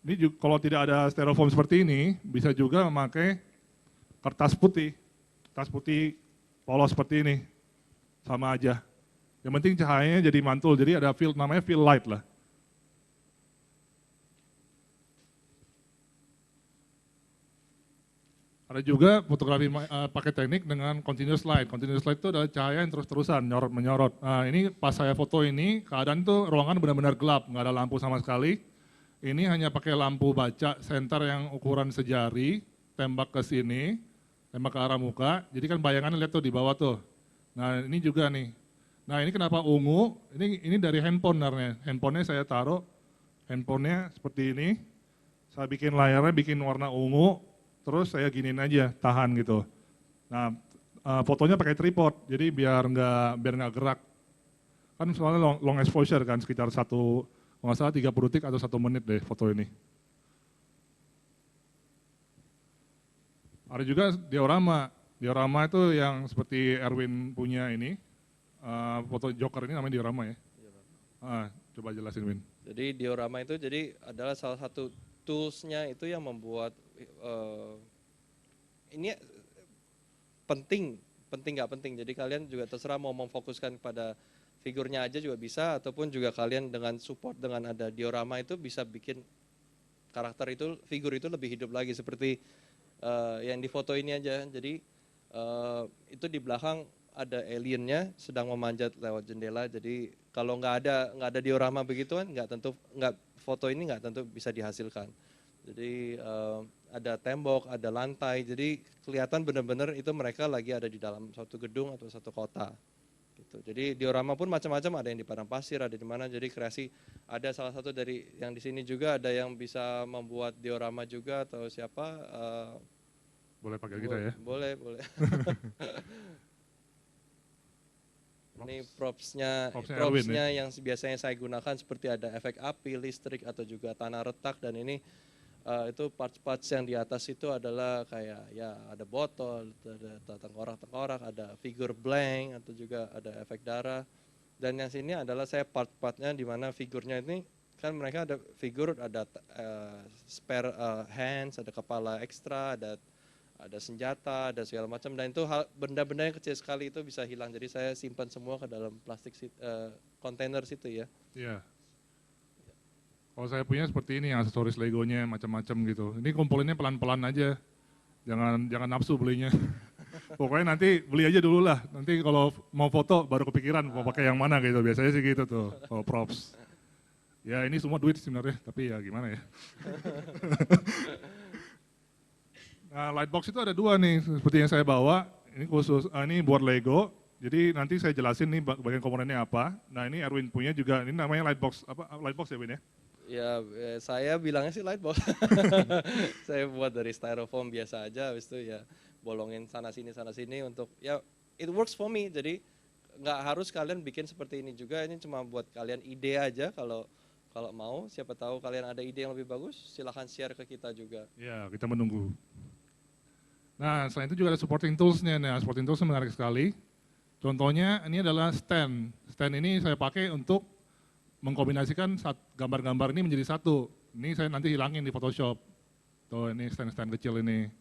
Speaker 2: Ini juga, kalau tidak ada styrofoam seperti ini, bisa juga memakai kertas putih polos seperti ini, sama aja. Yang penting cahayanya jadi mantul, jadi ada namanya fill light lah. Ada juga fotografi pakai teknik dengan continuous light. Continuous light itu adalah cahaya yang terus-terusan, menyorot. Nah ini pas saya foto ini, keadaan tuh ruangan benar-benar gelap, nggak ada lampu sama sekali. Ini hanya pakai lampu baca senter yang ukuran sejari, tembak ke sini, tembak ke arah muka. Jadi kan bayangannya lihat tuh di bawah tuh. Nah ini juga nih. Nah ini kenapa ungu? Ini dari handphone sebenarnya. Handphonenya saya taruh, handphonenya seperti ini. Saya bikin layarnya bikin warna ungu, terus saya giniin aja, tahan gitu. Nah, fotonya pakai tripod, jadi biar nggak gerak. Kan soalnya long exposure kan, sekitar kalau nggak salah 30 detik atau 1 menit deh foto ini. Ada juga diorama. Diorama itu yang seperti Erwin punya ini, foto Joker ini namanya diorama ya. Coba jelasin Win.
Speaker 3: Jadi diorama itu adalah salah satu tools-nya itu yang membuat ini penting nggak penting. Jadi kalian juga terserah mau memfokuskan pada figurnya aja juga bisa, ataupun juga kalian dengan support dengan ada diorama itu bisa bikin karakter itu, figur itu lebih hidup lagi seperti yang di foto ini aja. Jadi itu di belakang ada aliennya sedang memanjat lewat jendela. Jadi kalau nggak ada diorama begitu kan foto ini nggak tentu bisa dihasilkan. Jadi ada tembok, ada lantai, jadi kelihatan benar-benar itu mereka lagi ada di dalam suatu gedung atau satu kota. Gitu. Jadi diorama pun macam-macam, ada yang di padang pasir, ada di mana. Jadi kreasi ada salah satu dari yang di sini juga ada yang bisa membuat diorama juga atau siapa.
Speaker 2: Boleh pakai kita ya?
Speaker 3: Boleh. Ini propsnya yang biasanya saya gunakan seperti ada efek api, listrik atau juga tanah retak, dan ini itu parts-parts yang di atas itu adalah kayak ya ada botol, ada tengkorak-tengkorak, ada figur blank atau juga ada efek darah. Dan yang sini adalah saya part-partnya di mana figurnya ini kan mereka ada figur, ada spare hands, ada kepala ekstra, ada senjata, ada segala macam, dan itu benda-benda yang kecil sekali itu bisa hilang. Jadi saya simpan semua ke dalam plastik kontainer situ ya.
Speaker 2: Iya. Kalau saya punya seperti ini, aksesoris Legonya macam-macam gitu. Ini kumpulinnya pelan-pelan aja, jangan nafsu belinya. Pokoknya nanti beli aja dulu lah. Nanti kalau mau foto baru kepikiran mau pakai yang mana gitu. Biasanya sih gitu tuh, kalau props. Ya ini semua duit sebenarnya, tapi ya gimana ya. Nah, Lightbox itu ada 2 nih, seperti yang saya bawa. Ini khusus, ini buat Lego. Jadi nanti saya jelasin nih bagian komponennya apa. Nah ini Erwin punya juga, ini namanya Lightbox, Lightbox ya Win ya?
Speaker 3: Ya, saya bilangnya sih Lightbox. Saya buat dari styrofoam biasa aja, habis itu ya bolongin sana sini untuk, ya it works for me. Jadi nggak harus kalian bikin seperti ini juga, ini cuma buat kalian ide aja. Kalau mau, siapa tahu kalian ada ide yang lebih bagus, silahkan share ke kita juga.
Speaker 2: Ya, kita menunggu. Nah, selain itu juga ada supporting tools-nya. Nah, supporting tools menarik sekali. Contohnya ini adalah stand. Stand ini saya pakai untuk mengkombinasikan gambar-gambar ini menjadi satu. Ini saya nanti hilangin di Photoshop. Tuh, ini stand-stand kecil ini.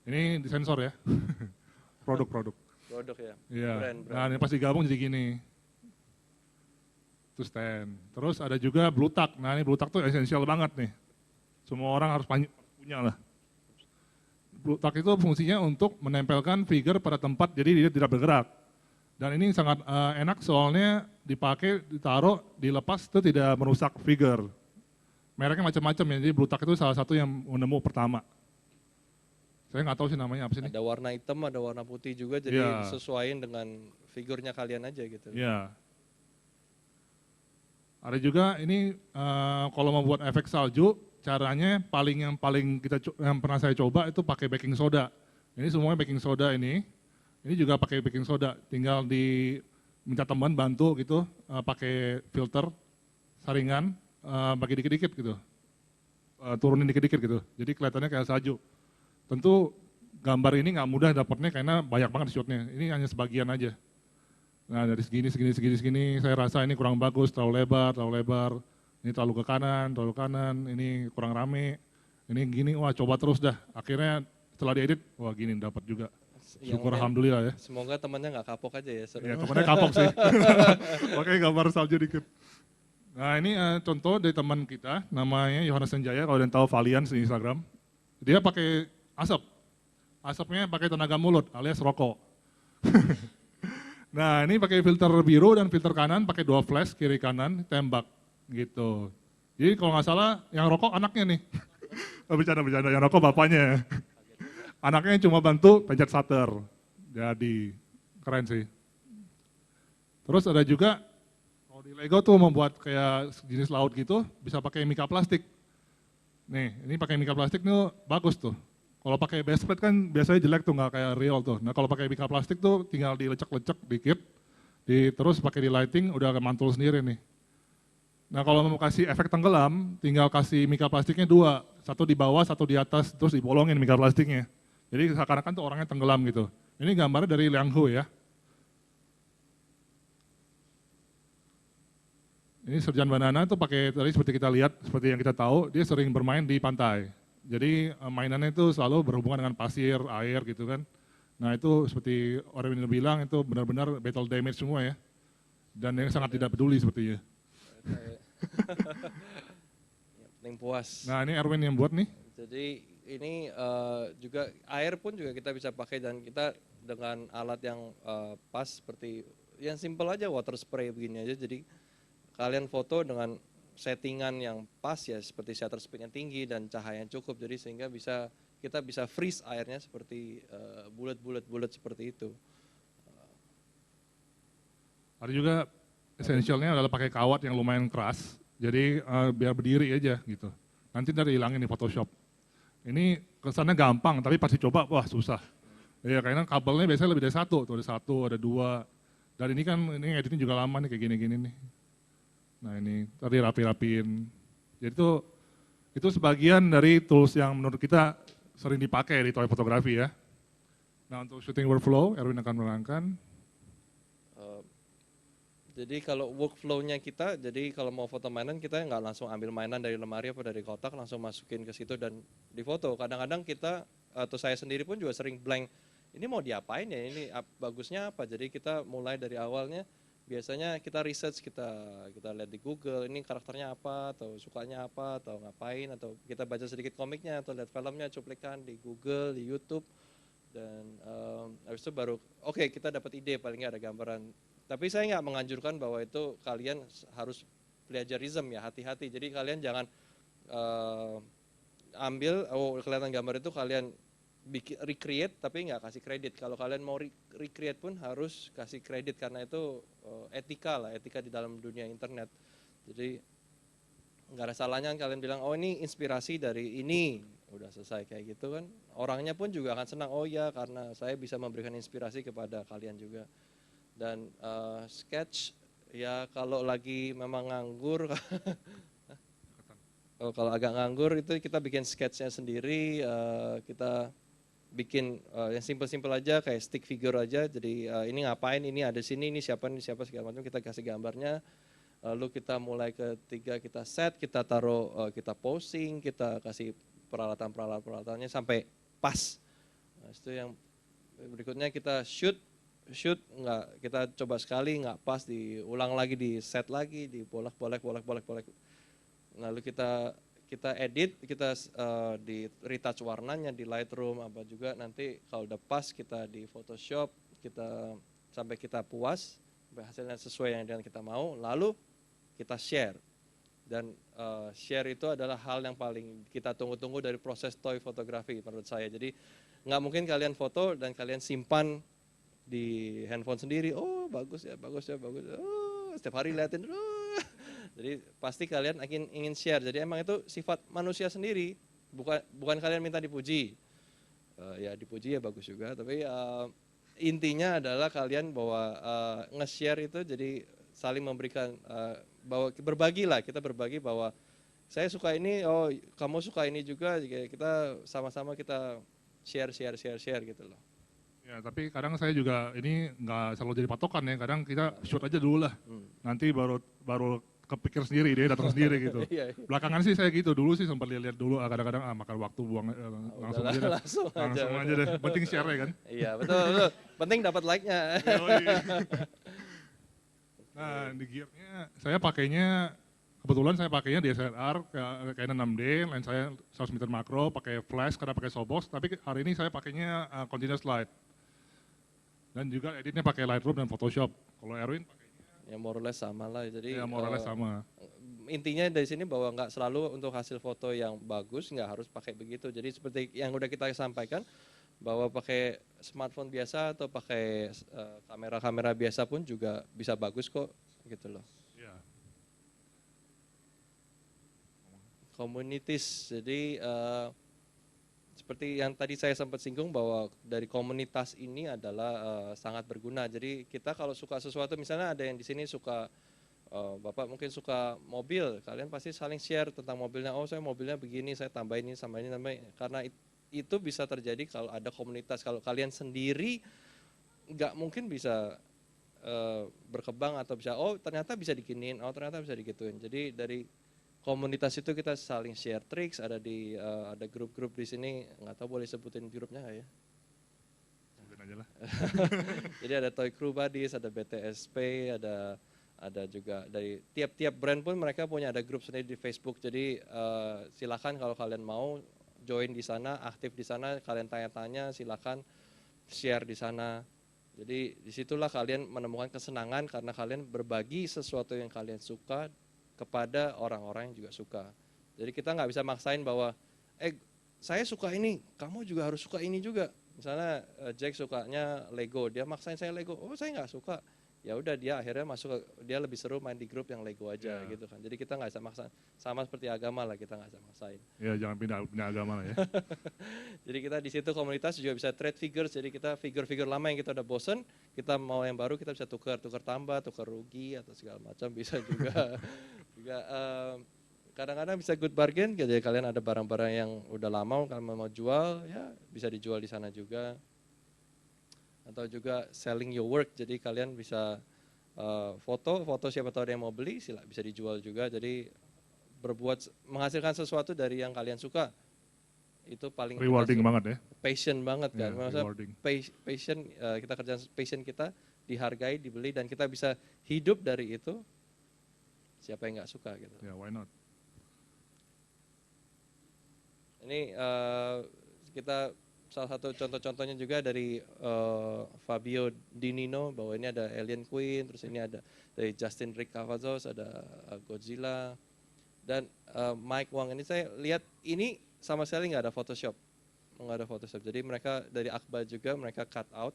Speaker 2: Ini disensor ya. Produk ya. Iya. Nah, ini pas digabung jadi gini. Itu stand. Terus ada juga blue tack. Nah, ini blue tack tuh esensial banget nih. Semua orang harus punya lah. Blue tack itu fungsinya untuk menempelkan figure pada tempat jadi dia tidak bergerak. Dan ini sangat enak soalnya dipakai, ditaruh, dilepas itu tidak merusak figure. Mereknya macam-macam ya, jadi blue tack itu salah satu yang menemu pertama. Saya nggak tahu sih namanya apa sih ini.
Speaker 3: Ada warna hitam, ada warna putih juga, jadi sesuaiin dengan figurnya kalian aja gitu.
Speaker 2: Iya. Ada juga ini kalau mau buat efek salju, caranya yang paling yang pernah saya coba itu pakai baking soda. Ini semuanya baking soda ini juga pakai baking soda. Tinggal minta teman bantu gitu, pakai filter saringan, bagi dikit-dikit gitu, turunin dikit-dikit gitu. Jadi kelihatannya kayak salju. Tentu gambar ini nggak mudah dapatnya karena banyak banget shootnya. Ini hanya sebagian aja. Nah dari segini, saya rasa ini kurang bagus, terlalu lebar. Ini terlalu ke kanan, ini kurang rame, ini gini, wah coba terus dah. Akhirnya setelah diedit, wah gini dapat juga. Syukur alhamdulillah ya.
Speaker 3: Semoga temannya nggak kapok aja ya.
Speaker 2: Ya temannya kapok sih, makanya gambar salju dikit. Nah ini contoh dari teman kita, namanya Yohanes Senjaya, kalau kalian tahu Valian di Instagram. Dia pakai asap, asapnya pakai tenaga mulut alias rokok. Nah ini pakai filter biru dan filter kanan pakai 2 flash kiri kanan tembak gitu. Jadi kalau nggak salah yang rokok anaknya nih. Oh, bercanda, yang rokok bapaknya. Anaknya cuma bantu pencet shutter. Jadi keren sih. Terus ada juga kalau di Lego tuh membuat kayak jenis laut gitu bisa pakai mika plastik. Nih ini pakai mika plastik nih bagus tuh. Kalau pakai base plate kan biasanya jelek tuh, nggak kayak real tuh. Nah kalau pakai mika plastik tuh tinggal dilecek-lecek dikit, terus pakai di lighting udah mantul sendiri nih. Nah kalau mau kasih efek tenggelam, tinggal kasih mika plastiknya 2, satu di bawah, satu di atas, terus dibolongin mika plastiknya. Jadi seakan-akan tuh orangnya tenggelam gitu. Ini gambarnya dari Liang Hu ya. Ini Serjan Banana tuh pakai tadi seperti kita lihat, seperti yang kita tahu, dia sering bermain di pantai. Jadi mainannya itu selalu berhubungan dengan pasir, air gitu kan. Nah itu seperti orang yang bilang itu benar-benar battle damage semua ya. Dan yang sangat tidak peduli sepertinya.
Speaker 3: Yang penting puas.
Speaker 2: Nah ini Erwin yang buat nih.
Speaker 3: Jadi ini juga air pun juga kita bisa pakai dan kita dengan alat yang pas seperti yang simple aja water spray begini aja. Jadi kalian foto dengan settingan yang pas ya seperti shutter speednya tinggi dan cahaya yang cukup jadi sehingga kita bisa freeze airnya seperti bulat seperti itu.
Speaker 2: Ada juga essentialnya adalah pakai kawat yang lumayan keras, jadi biar berdiri aja gitu. Nanti dari hilangin di Photoshop. Ini kesannya gampang, tapi pasti coba, wah susah. Ya karena kabelnya biasanya lebih dari satu, tuh ada 1, ada 2. Dan ini kan ini editnya juga lama nih kayak gini-gini nih. Nah ini tadi rapi-rapiin. Jadi itu sebagian dari tools yang menurut kita sering dipakai di toy fotografi ya. Nah untuk shooting workflow, Erwin akan menerangkan.
Speaker 3: Jadi kalau workflow-nya kita, jadi kalau mau foto mainan kita nggak langsung ambil mainan dari lemari apa dari kotak langsung masukin ke situ dan difoto. Kadang-kadang kita atau saya sendiri pun juga sering blank. Ini mau diapain ya? Ini bagusnya apa? Jadi kita mulai dari awalnya. Biasanya kita research, kita lihat di Google, ini karakternya apa, atau sukanya apa, atau ngapain, atau kita baca sedikit komiknya, atau lihat filmnya, cuplikan di Google, di YouTube, dan habis itu baru, oke, kita dapat ide, paling nggak ada gambaran. Tapi saya nggak menganjurkan bahwa itu kalian harus plagiarism ya, hati-hati. Jadi kalian jangan ambil, kelihatan gambar itu kalian recreate tapi nggak kasih kredit. Kalau kalian mau recreate pun harus kasih kredit karena itu etika di dalam dunia internet. Jadi nggak ada salahnya kalian bilang oh ini inspirasi dari ini, udah selesai kayak gitu kan. Orangnya pun juga akan senang, oh ya karena saya bisa memberikan inspirasi kepada kalian juga. Dan sketch ya kalau lagi memang nganggur kalau agak nganggur itu kita bikin sketchnya sendiri, kita bikin yang simple-simple aja kayak stick figure aja. Jadi ini ngapain, ini ada sini, ini siapa segala macam kita kasih gambarnya. Lalu kita mulai ketiga kita set, kita taruh, kita posing, kita kasih peralatannya sampai pas. Nah, itu yang berikutnya kita shoot nggak kita coba sekali nggak pas diulang lagi di set lagi dibolak-balik. Lalu kita edit, kita di retouch warnanya di Lightroom apa juga nanti kalau udah pas kita di Photoshop kita sampai kita puas sampai hasilnya sesuai yang dengan kita mau lalu kita share dan share itu adalah hal yang paling kita tunggu-tunggu dari proses toy fotografi menurut saya. Jadi nggak mungkin kalian foto dan kalian simpan di handphone sendiri, oh bagus ya, setiap hari liatin, jadi pasti kalian ingin share. Jadi emang itu sifat manusia sendiri, bukan kalian minta dipuji, ya dipuji ya bagus juga. Tapi intinya adalah kalian bahwa nge-share itu jadi saling memberikan, bahwa kita berbagi bahwa saya suka ini, oh kamu suka ini juga, kita sama-sama kita share gitu loh.
Speaker 2: Ya, tapi kadang saya juga ini nggak selalu jadi patokan ya. Kadang kita shoot aja dulu lah. Nanti baru kepikir sendiri, dia datang sendiri gitu. Belakangan sih saya gitu, dulu sih sempat lihat dulu, kadang-kadang makan waktu buang langsung aja deh. Langsung aja deh, penting share ya kan.
Speaker 3: Iya betul. Penting dapat like-nya.
Speaker 2: Nah di gear-nya saya pakainya kebetulan saya pakainya DSLR Canon 6D, lens saya 100 meter makro, pakai flash karena pakai softbox, tapi hari ini saya pakainya continuous light. Dan juga editnya pakai Lightroom dan Photoshop. Kalau Erwin
Speaker 3: Ya more or less sama lah. Jadi
Speaker 2: ya more or less sama.
Speaker 3: intinya dari sini bahwa nggak selalu untuk hasil foto yang bagus nggak harus pakai begitu. Jadi seperti yang udah kita sampaikan bahwa pakai smartphone biasa atau pakai kamera-kamera biasa pun juga bisa bagus kok gitu loh.
Speaker 2: Ya.
Speaker 3: Communities, jadi seperti yang tadi saya sempat singgung bahwa dari komunitas ini adalah sangat berguna. Jadi kita kalau suka sesuatu, misalnya ada yang di sini suka Bapak mungkin suka mobil, kalian pasti saling share tentang mobilnya. Oh saya mobilnya begini, saya tambahin ini, tambahin ini. Karena itu bisa terjadi kalau ada komunitas. Kalau kalian sendiri nggak mungkin bisa berkembang atau bisa, oh ternyata bisa dikiniin, oh ternyata bisa digituin. Jadi dari komunitas itu kita saling share tricks, ada grup-grup di sini, nggak tahu boleh sebutin grupnya nggak ya?
Speaker 2: Sebutin aja lah.
Speaker 3: Jadi ada Toy Crew Buddies, ada BTSP, ada juga dari tiap-tiap brand pun mereka punya ada grup sendiri di Facebook. Jadi silakan kalau kalian mau join di sana, aktif di sana, kalian tanya-tanya, silakan share di sana. Jadi disitulah kalian menemukan kesenangan karena kalian berbagi sesuatu yang kalian suka kepada orang-orang yang juga suka. Jadi kita nggak bisa maksain bahwa, saya suka ini, kamu juga harus suka ini juga. Misalnya Jack sukanya Lego, dia maksain saya Lego, oh saya nggak suka. Ya udah dia akhirnya dia lebih seru main di grup yang Lego aja gitu kan. Jadi kita nggak bisa maksain, sama seperti agama lah kita nggak bisa maksain.
Speaker 2: Ya jangan pindah agama lah ya.
Speaker 3: Jadi kita di situ komunitas juga bisa trade figures, jadi kita figure-figure lama yang kita udah bosen, kita mau yang baru kita bisa tukar tambah, tukar rugi atau segala macam bisa juga. Juga kadang-kadang bisa good bargain, jadi kalian ada barang-barang yang udah lama kalian mau jual, ya bisa dijual di sana juga. Atau juga selling your work, jadi kalian bisa foto siapa tahu ada yang mau beli, bisa dijual juga. Jadi menghasilkan sesuatu dari yang kalian suka, itu paling
Speaker 2: Rewarding banget ya.
Speaker 3: passion banget kan.
Speaker 2: Yeah, rewarding.
Speaker 3: Passion, kita kerjaan passion kita dihargai, dibeli, dan kita bisa hidup dari itu. Siapa yang nggak suka gitu.
Speaker 2: Ya, why not?
Speaker 3: Ini kita salah satu contoh-contohnya juga dari Fabio Di Nino, bahwa ini ada Alien Queen, terus ini ada dari Justin Rick Cavazos, ada Godzilla, dan Mike Wang. Ini saya lihat ini sama sekali nggak ada Photoshop. Jadi mereka dari Akbar juga mereka cut out.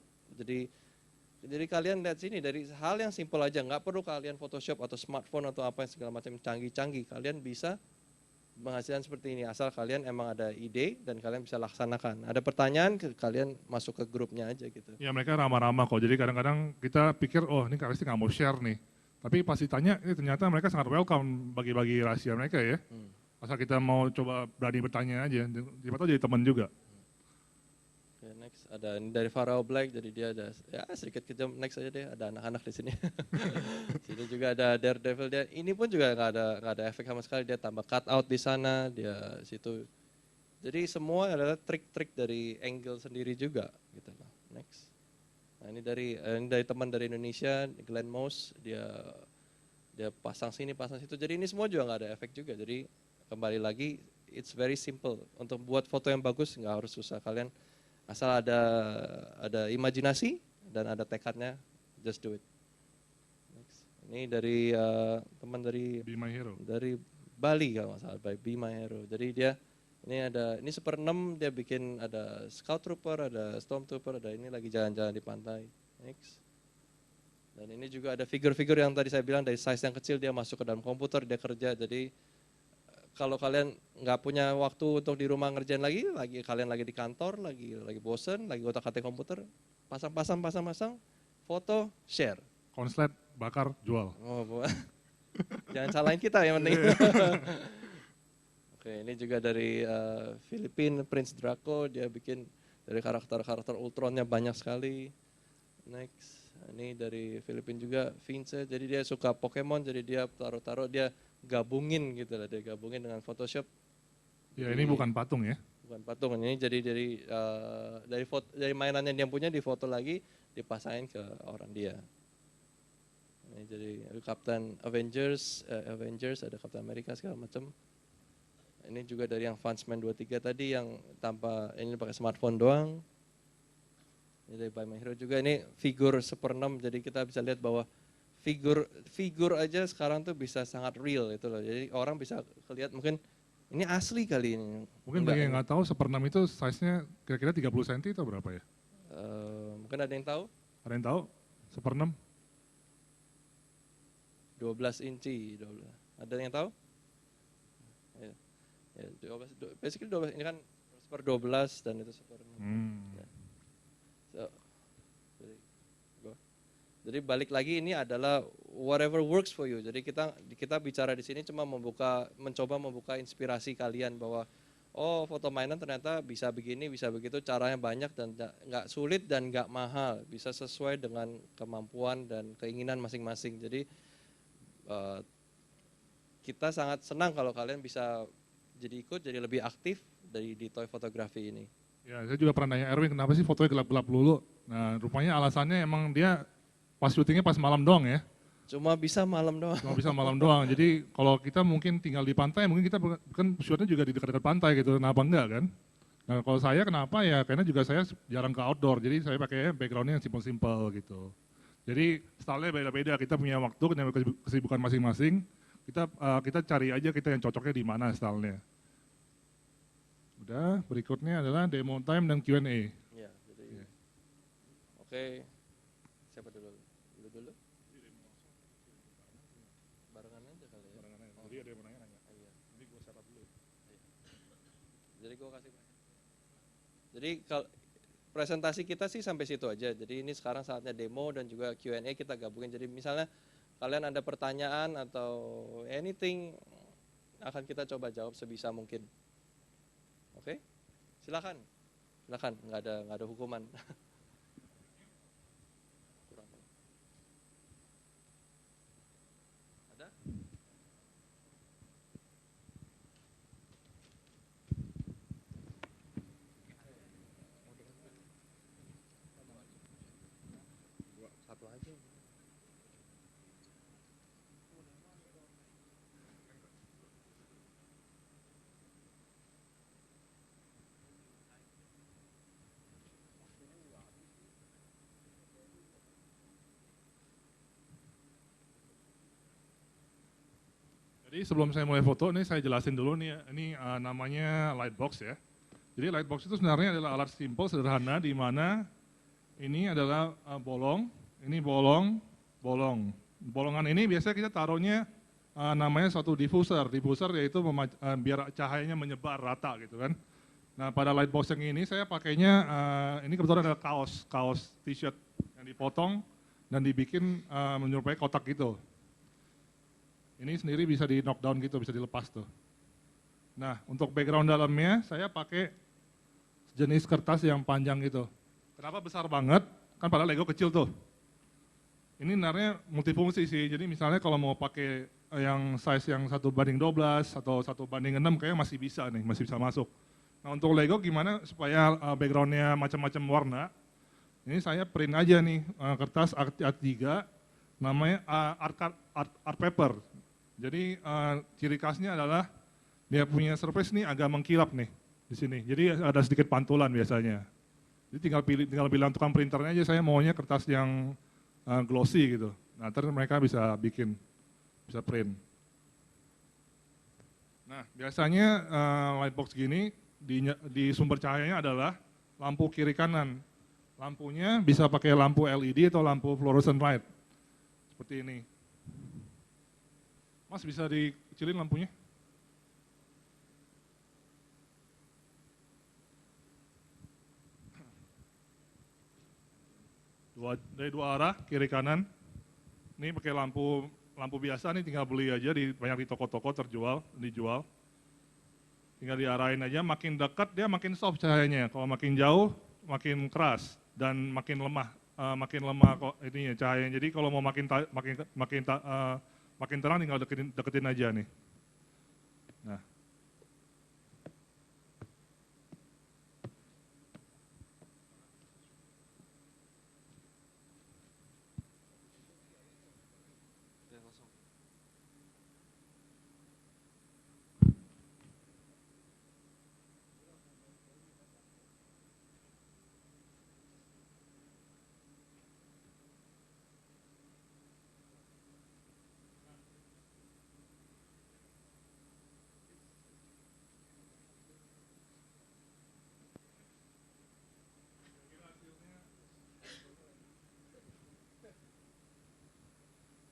Speaker 3: Jadi kalian lihat sini dari hal yang simpel aja, nggak perlu kalian Photoshop atau smartphone atau apa yang segala macam canggih-canggih. Kalian bisa menghasilkan seperti ini asal kalian emang ada ide dan kalian bisa laksanakan. Ada pertanyaan kalian masuk ke grupnya aja gitu.
Speaker 2: Ya mereka ramah-ramah kok. Jadi kadang-kadang kita pikir oh ini pasti nggak mau share nih. Tapi pas ditanya ini ternyata mereka sangat welcome bagi-bagi rahasia mereka ya. Asal kita mau coba berani bertanya aja, siapa tahu jadi teman juga.
Speaker 3: Okay, next ada ini dari Pharaoh Black, jadi dia ada ya sedikit kejam. Next aja deh, ada anak-anak di sini. Sini juga ada Daredevil, dia ini pun juga nggak ada efek sama sekali, dia tambah cut out di sana, dia situ. Jadi semua adalah trik-trik dari angle sendiri juga gitu loh. Next. Nah ini dari teman dari Indonesia, Glenn Moss, dia pasang sini, pasang situ. Jadi ini semua juga nggak ada efek juga. Jadi kembali lagi, it's very simple. Untuk buat foto yang bagus nggak harus susah. Kalian asal ada imajinasi dan ada tekadnya, just do it. Next. Ini dari teman dari
Speaker 2: Be My Hero.
Speaker 3: Dari Bali kalau nggak salah, Be My Hero. Jadi dia ini 1/6 dia bikin ada Scout Trooper, ada Storm Trooper, ada ini lagi jalan-jalan di pantai. Next. Dan ini juga ada figure-figure yang tadi saya bilang dari size yang kecil dia masuk ke dalam komputer, dia kerja. Jadi kalau kalian nggak punya waktu untuk di rumah ngerjain lagi kalian lagi di kantor, lagi bosen, lagi otak-atik komputer, pasang, foto, share.
Speaker 2: Konslet, bakar, jual.
Speaker 3: Oh, jangan salahin kita yang penting. Oke, ini juga dari Filipina, Prince Draco, dia bikin dari karakter Ultronnya banyak sekali. Next, ini dari Filipina juga, Vince, jadi dia suka Pokemon, jadi dia taruh dia gabungin gitu lah, dia gabungin dengan Photoshop.
Speaker 2: Ya ini bukan patung ya?
Speaker 3: Bukan patung, ini jadi dari mainannya dia punya, difoto lagi, dipasangin ke orang dia. Ini jadi Captain Avengers, Avengers ada Captain America segala macam. Ini juga dari yang Fansman 23 tadi yang tanpa ini pakai smartphone doang. Ini dari Buy My Hero juga, ini figur 1/6, jadi kita bisa lihat bahwa figur aja sekarang tuh bisa sangat real itu loh. Jadi orang bisa lihat mungkin ini asli kali ini.
Speaker 2: Mungkin bagi yang nggak tahu, 1/6 itu size-nya kira-kira 30 cm atau berapa ya?
Speaker 3: Mungkin ada yang tahu?
Speaker 2: Ada yang tahu? 1/6?
Speaker 3: 12 inci, 12. Ada yang tahu? Ya, ya basically 12, ini kan 1/12 dan itu 1/6. Ya. So, jadi balik lagi ini adalah whatever works for you. Jadi kita bicara di sini cuma mencoba membuka inspirasi kalian bahwa oh foto mainan ternyata bisa begini, bisa begitu, caranya banyak dan nggak sulit dan nggak mahal, bisa sesuai dengan kemampuan dan keinginan masing-masing. Jadi kita sangat senang kalau kalian bisa jadi lebih aktif di toy fotografi ini.
Speaker 2: Ya, saya juga pernah nanya Erwin, kenapa sih fotonya gelap-gelap dulu? Nah, rupanya alasannya emang dia pas syutingnya pas malam doang ya.
Speaker 3: Cuma bisa malam doang.
Speaker 2: Cuma bisa malam doang. Jadi kalau kita mungkin tinggal di pantai, mungkin kita kan shootnya juga di dekat-dekat pantai gitu, kenapa enggak kan? Nah kalau saya kenapa ya, karena juga saya jarang ke outdoor, jadi saya pakai backgroundnya yang simple-simple gitu. Jadi stylenya beda-beda, kita punya waktu, punya kesibukan masing-masing, kita cari aja kita yang cocoknya di mana stylenya. Udah, berikutnya adalah demo time dan Q&A.
Speaker 3: Ya, jadi oke. Siapa dulu? Dulu? Barengan aja kali ya.
Speaker 2: Barengan aja. Jadi ada yang mau nanya.
Speaker 3: Iya.
Speaker 2: Jadi gue setup dulu.
Speaker 3: Jadi gue kasih. Jadi kalau presentasi kita sih sampai situ aja. Jadi ini sekarang saatnya demo dan juga Q&A kita gabungin. Jadi misalnya kalian ada pertanyaan atau anything akan kita coba jawab sebisa mungkin. Oke? Silakan. Silakan, nggak ada hukuman. Ada? Satu aja.
Speaker 2: Jadi sebelum saya mulai foto, ini saya jelasin dulu nih, ini namanya Lightbox ya. Jadi Lightbox itu sebenarnya adalah alat simple, sederhana, di mana ini adalah bolong, ini bolong. Bolongan ini biasanya kita taruhnya namanya suatu diffuser. Diffuser yaitu biar cahayanya menyebar rata gitu kan. Nah pada Lightbox yang ini saya pakainya, ini kebetulan adalah kaos t-shirt yang dipotong dan dibikin menyerupai kotak gitu. Ini sendiri bisa di knockdown gitu, bisa dilepas tuh. Nah, untuk background dalamnya saya pakai jenis kertas yang panjang gitu. Kenapa besar banget? Kan padahal Lego kecil tuh. Ini sebenarnya multifungsi sih, jadi misalnya kalau mau pakai yang size yang 1:12 atau 1:6 kayaknya masih bisa nih, masih bisa masuk. Nah untuk Lego gimana supaya backgroundnya macam-macam warna, ini saya print aja nih kertas A3, namanya art paper. Jadi ciri khasnya adalah dia punya surface nih agak mengkilap nih di sini. Jadi ada sedikit pantulan biasanya. Jadi tinggal bilang tukang printernya aja saya maunya kertas yang glossy gitu. Nah terus mereka bisa bisa print. Nah biasanya Lightbox gini di sumber cahayanya adalah lampu kiri kanan. Lampunya bisa pakai lampu LED atau lampu fluorescent light. Seperti ini. Mas bisa dikecilin lampunya? Dari dua arah, kiri kanan. Ini pakai lampu biasa nih, tinggal beli aja banyak di toko-toko dijual. Tinggal diarahin aja, makin dekat dia makin soft cahayanya. Kalau makin jauh makin keras dan makin lemah kok ininya cahayanya. Jadi kalau mau makin terang tinggal deketin aja nih. Nah.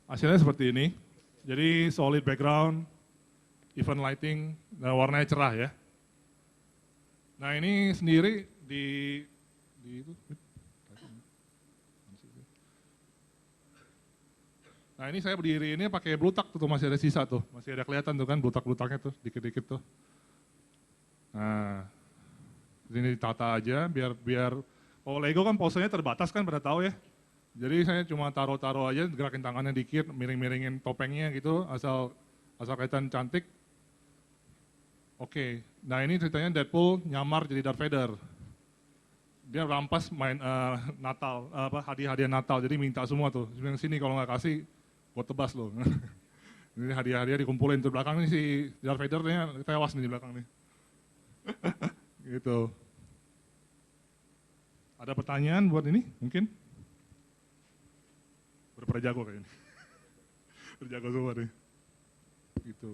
Speaker 2: Hasilnya seperti ini. Jadi solid background, even lighting, dan warnanya cerah ya. Nah ini sendiri di itu. Nah ini saya berdiri ini pakai blutak tuh masih ada sisa tuh, masih ada kelihatan tuh kan blutak-blutaknya tuh dikit-dikit tuh. Nah ini ditata aja biar kalau Lego kan posenya terbatas kan pada tahu ya. Jadi saya cuma taruh-taruh aja, gerakin tangannya dikit, miring-miringin topengnya gitu, asal kelihatan cantik. Oke, nah ini ceritanya Deadpool nyamar jadi Darth Vader. Dia rampas main Natal, hadiah-hadiah Natal, jadi minta semua tuh. Yang sini kalau nggak kasih, gue tebas loh. Ini hadiah-hadiah dikumpulin tuh belakang nih si Darth Vader-nya tewas nih di belakang nih. Gitu. Ada pertanyaan buat ini mungkin? Udah pada jago kayaknya. Berjago semua nih. Gitu.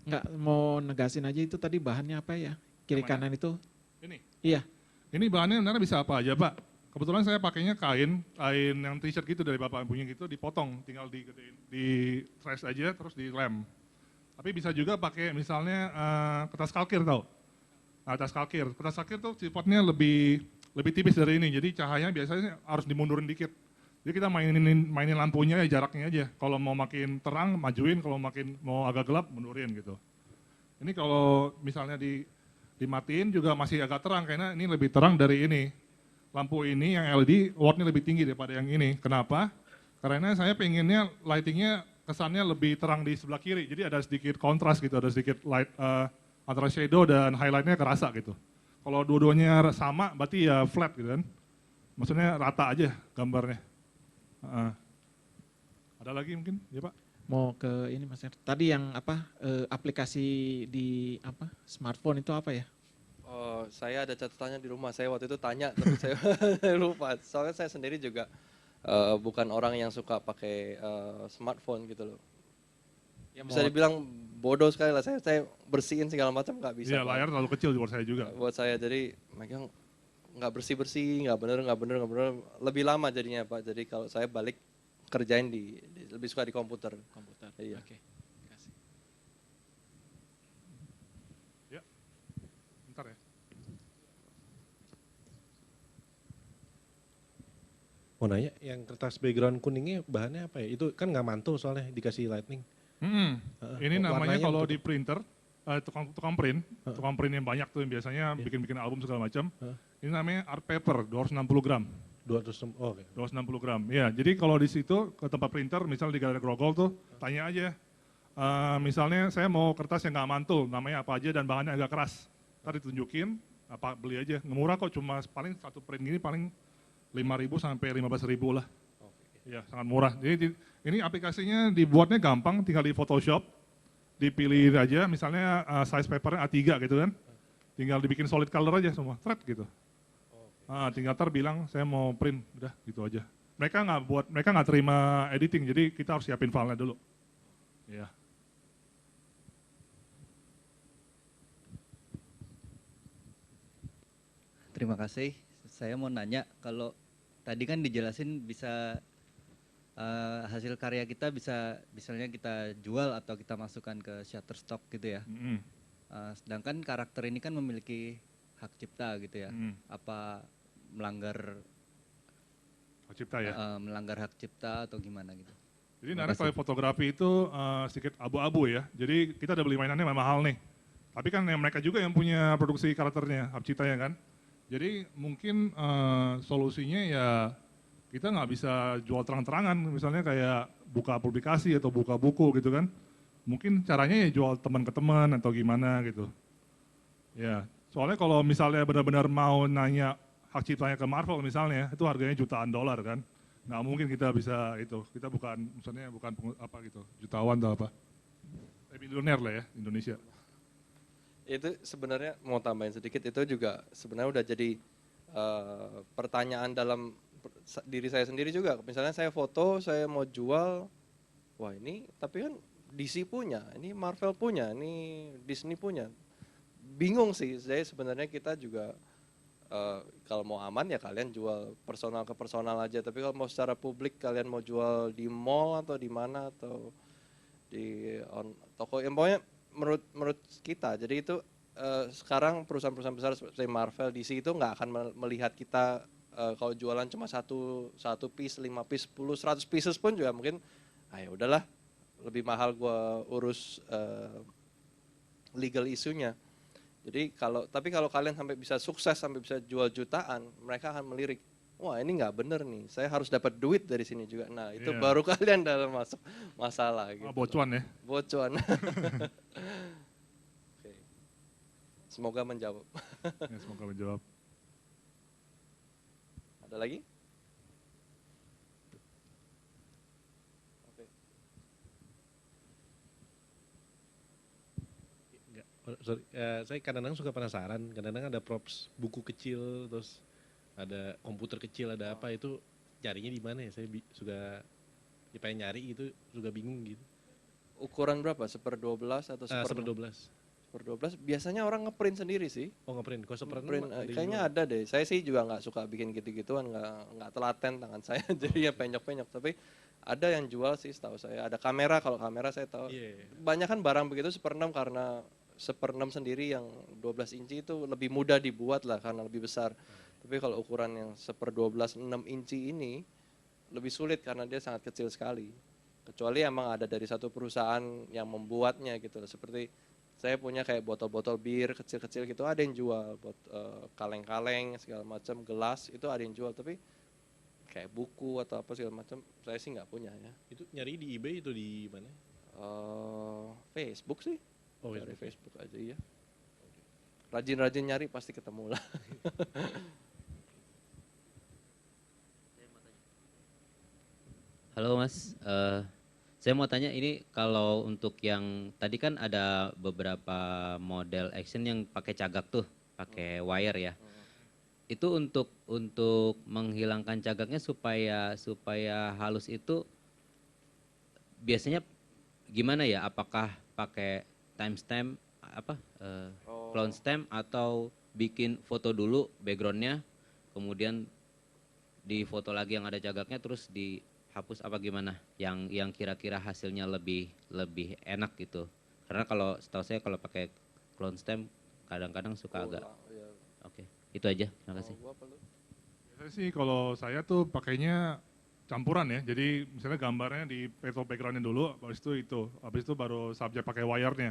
Speaker 4: Nggak, mau negasin aja itu tadi bahannya apa ya? Kiri
Speaker 2: Namanya?
Speaker 4: kanan itu?
Speaker 2: Ini?
Speaker 4: Iya.
Speaker 2: Ini bahannya sebenarnya bisa apa aja Pak? Kebetulan saya pakainya kain yang t-shirt gitu dari Bapak punya gitu, dipotong, tinggal di trash aja terus dilem. Tapi bisa juga pakai misalnya kertas kalkir tau? Nah, kertas kalkir tuh sifatnya lebih tipis dari ini, jadi cahayanya biasanya harus dimundurin dikit. Jadi kita mainin lampunya ya jaraknya aja. Kalau mau makin terang majuin, kalau makin mau agak gelap mundurin gitu. Ini kalau misalnya dimatiin juga masih agak terang karena ini lebih terang dari ini. Lampu ini yang LED wattnya lebih tinggi daripada yang ini. Kenapa? Karena saya pengennya lightingnya kesannya lebih terang di sebelah kiri. Jadi ada sedikit kontras gitu, ada sedikit light antara shadow dan highlightnya kerasa gitu. Kalau dua-duanya sama berarti ya flat gitu kan. Maksudnya rata aja gambarnya. Ada lagi mungkin ya Pak?
Speaker 4: Mau ke ini Mas Her. Tadi yang apa aplikasi di apa smartphone itu apa ya?
Speaker 3: Oh, saya ada catatannya di rumah. Saya waktu itu tanya, tapi saya lupa. Soalnya saya sendiri juga bukan orang yang suka pakai smartphone gitu loh.
Speaker 4: Ya,
Speaker 3: Bisa dibilang bodoh sekali lah. Saya bersihin segala macam nggak bisa.
Speaker 2: Iya, layar terlalu kecil buat saya juga.
Speaker 3: Buat saya jadi megang nggak bersih, nggak bener. Lebih lama jadinya Pak. Jadi kalau saya balik kerjain lebih suka di komputer.
Speaker 4: komputer.
Speaker 3: Iya.
Speaker 4: Oke. Kasih.
Speaker 2: Ya, bentar ya.
Speaker 5: Mau nanya, yang kertas background kuningnya bahannya apa ya? Itu kan nggak mantul soalnya dikasih lightning.
Speaker 2: Ini namanya
Speaker 5: warnanya
Speaker 2: kalau
Speaker 5: untuk-
Speaker 2: di printer, tukang print yang banyak tuh yang biasanya bikin album segala macam. Ini namanya art paper, 260 gram.
Speaker 5: 200, oh oke.
Speaker 2: 260 gram, ya. Jadi kalau di situ ke tempat printer, misal di Galeri Grogol tuh, tanya aja. Misalnya saya mau kertas yang nggak mantul, namanya apa aja dan bahannya agak keras. Ntar ditunjukin, beli aja. Murah kok, cuma paling satu print gini paling 5.000 sampai 15.000 lah. Ya, sangat murah. Jadi ini aplikasinya dibuatnya gampang, tinggal di Photoshop, dipilih aja, misalnya size papernya A3 gitu kan. Tinggal dibikin solid color aja semua, thread gitu. Tinggal bilang saya mau print, udah gitu aja. Mereka nggak terima editing, jadi kita harus siapin filenya dulu. Ya.
Speaker 6: Terima kasih. Saya mau nanya, kalau tadi kan dijelasin bisa hasil karya kita bisa misalnya kita jual atau kita masukkan ke Shutterstock gitu ya. Sedangkan karakter ini kan memiliki hak cipta gitu ya. Apa melanggar
Speaker 2: Hak cipta ya.
Speaker 6: melanggar hak cipta atau gimana gitu?
Speaker 2: Jadi sebenarnya kalau fotografi itu sedikit abu-abu ya. Jadi kita udah beli mainannya mahal nih. Tapi kan mereka juga yang punya produksi karakternya, hak ciptanya kan. Jadi mungkin solusinya ya kita nggak bisa jual terang-terangan, misalnya kayak buka publikasi atau buka buku gitu kan. Mungkin caranya ya jual teman ke teman atau gimana gitu. Ya, soalnya kalau misalnya benar-benar mau nanya hak ciptanya ke Marvel misalnya, itu harganya jutaan dolar kan. Nggak mungkin kita bisa itu, kita bukan, misalnya bukan apa gitu, jutawan atau apa. Miliuner lah ya Indonesia.
Speaker 3: Itu sebenarnya mau tambahin sedikit, itu juga sebenarnya udah jadi pertanyaan dalam diri saya sendiri juga. Misalnya saya foto, saya mau jual, wah ini tapi kan DC punya, ini Marvel punya, ini Disney punya. Bingung sih, saya sebenarnya kita juga Kalau mau aman ya kalian jual personal ke personal aja. Tapi kalau mau secara publik kalian mau jual di mall atau di mana atau di toko, yang pokoknya menurut kita. Jadi itu sekarang perusahaan-perusahaan besar seperti Marvel, DC itu nggak akan melihat kita kalau jualan cuma satu piece, 5 piece, 10, 100 pieces pun juga mungkin, ya udahlah, lebih mahal gua urus legal isunya. Jadi tapi kalau kalian sampai bisa sukses, sampai bisa jual jutaan, mereka akan melirik, wah ini nggak bener nih, saya harus dapat duit dari sini juga. Nah itu
Speaker 2: Iya.
Speaker 3: baru kalian dalam masuk masalah gitu.
Speaker 2: Bocuan ya.
Speaker 3: Bocuan. Oke. Semoga menjawab.
Speaker 2: Ya, semoga menjawab.
Speaker 3: Ada lagi? Oke.
Speaker 5: Enggak, sorry. Saya kadang-kadang suka penasaran, kadang-kadang ada props buku kecil, terus ada komputer kecil, ada apa itu carinya di mana ya? Saya suka pengen nyari gitu, juga bingung gitu.
Speaker 3: Ukuran berapa? 1/12 atau
Speaker 5: 1/12.
Speaker 3: 1/12? Biasanya orang ngeprint sendiri sih.
Speaker 5: Oh ngeprint, kalau seperenem
Speaker 3: Print,
Speaker 5: ada di
Speaker 3: kayaknya
Speaker 5: luar.
Speaker 3: ada deh. Saya sih juga nggak suka bikin gitu-gituan, nggak telaten tangan saya, jadi ya penyok-penyok. Tapi ada yang jual sih, setahu saya. Ada kamera, kalau kamera saya tahu.
Speaker 5: Iya.
Speaker 3: Banyak kan barang begitu 1/6 karena 1/6 sendiri yang 12 inci itu lebih mudah dibuat lah karena lebih besar. Tapi kalau ukuran yang 1/12 6 inci ini lebih sulit karena dia sangat kecil sekali. Kecuali emang ada dari satu perusahaan yang membuatnya gitu loh. Seperti saya punya kayak botol-botol bir kecil-kecil gitu, ada yang jual, kaleng-kaleng segala macam, gelas itu ada yang jual. Tapi kayak buku atau apa segala macam saya sih nggak punya ya.
Speaker 5: Itu nyari di eBay itu di mana?
Speaker 3: Facebook sih.
Speaker 5: Oh,
Speaker 3: Dari
Speaker 5: Facebook.
Speaker 3: Facebook aja ya. Rajin-rajin nyari pasti ketemu lah.
Speaker 7: Halo Mas, saya mau tanya ini kalau untuk yang tadi kan ada beberapa model action yang pakai cagak tuh, pakai wire ya. Itu untuk menghilangkan cagaknya supaya halus itu biasanya gimana ya? Apakah pakai timestamp clone stamp atau bikin foto dulu backgroundnya, kemudian di foto lagi yang ada cagaknya terus dihapus apa gimana? Yang kira-kira hasilnya lebih enak gitu. Karena kalau setahu saya kalau pakai clone stamp kadang-kadang suka agak.
Speaker 3: Ya.
Speaker 7: Oke, itu aja. Terima kasih.
Speaker 2: Biasanya sih kalau saya tuh pakainya campuran ya. Jadi misalnya gambarnya di foto backgroundnya dulu, habis itu baru subjek pakai wire-nya.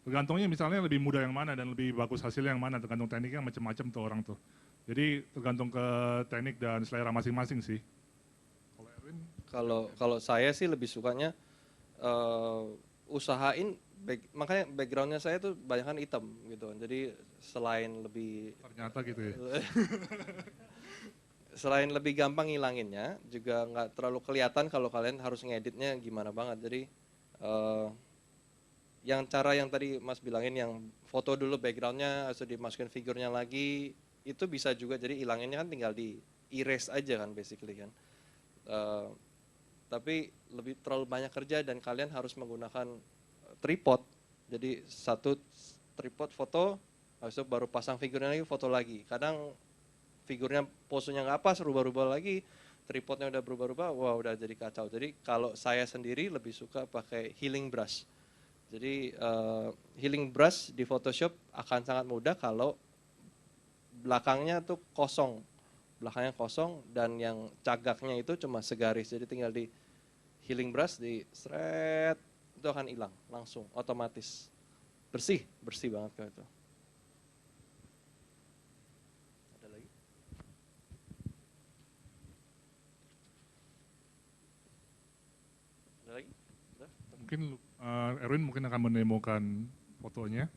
Speaker 2: Tergantungnya misalnya lebih mudah yang mana dan lebih bagus hasilnya yang mana, tergantung tekniknya macam-macam tuh orang tuh. Jadi tergantung ke teknik dan selera masing-masing sih. Kalau Erwin?
Speaker 3: Kalau saya sih lebih sukanya usahain makanya backgroundnya saya tuh banyak hitam gitu. Jadi selain lebih
Speaker 2: Ternyata gitu ya.
Speaker 3: selain lebih gampang ngilanginnya, juga nggak terlalu kelihatan kalau kalian harus ngeditnya gimana banget. Jadi cara yang tadi Mas bilangin, yang foto dulu backgroundnya, atau dimasukin figurnya lagi, itu bisa juga. Jadi ilanginnya kan tinggal di erase aja kan basically kan. Tapi terlalu banyak kerja dan kalian harus menggunakan tripod. Jadi satu tripod foto, habis itu baru pasang figurnya lagi, foto lagi. Kadang figurnya posenya nggak pas, rubah-rubah lagi, tripodnya udah berubah-ubah, wah udah jadi kacau. Jadi kalau saya sendiri lebih suka pakai healing brush. Jadi healing brush di Photoshop akan sangat mudah kalau belakangnya tuh kosong, belakangnya kosong dan yang cagaknya itu cuma segaris. Jadi tinggal di healing brush, di seret, itu akan hilang langsung, otomatis. Bersih banget kalau itu. Ada lagi? Ada lagi? Udah?
Speaker 2: Mungkin Erwin mungkin akan menemukan fotonya.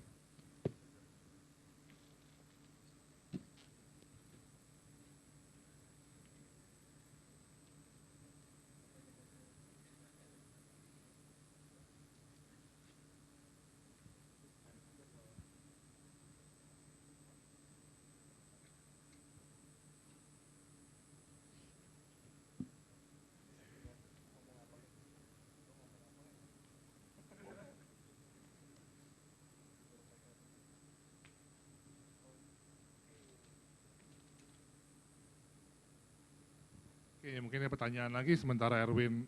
Speaker 2: Oke, mungkin ada pertanyaan lagi sementara Erwin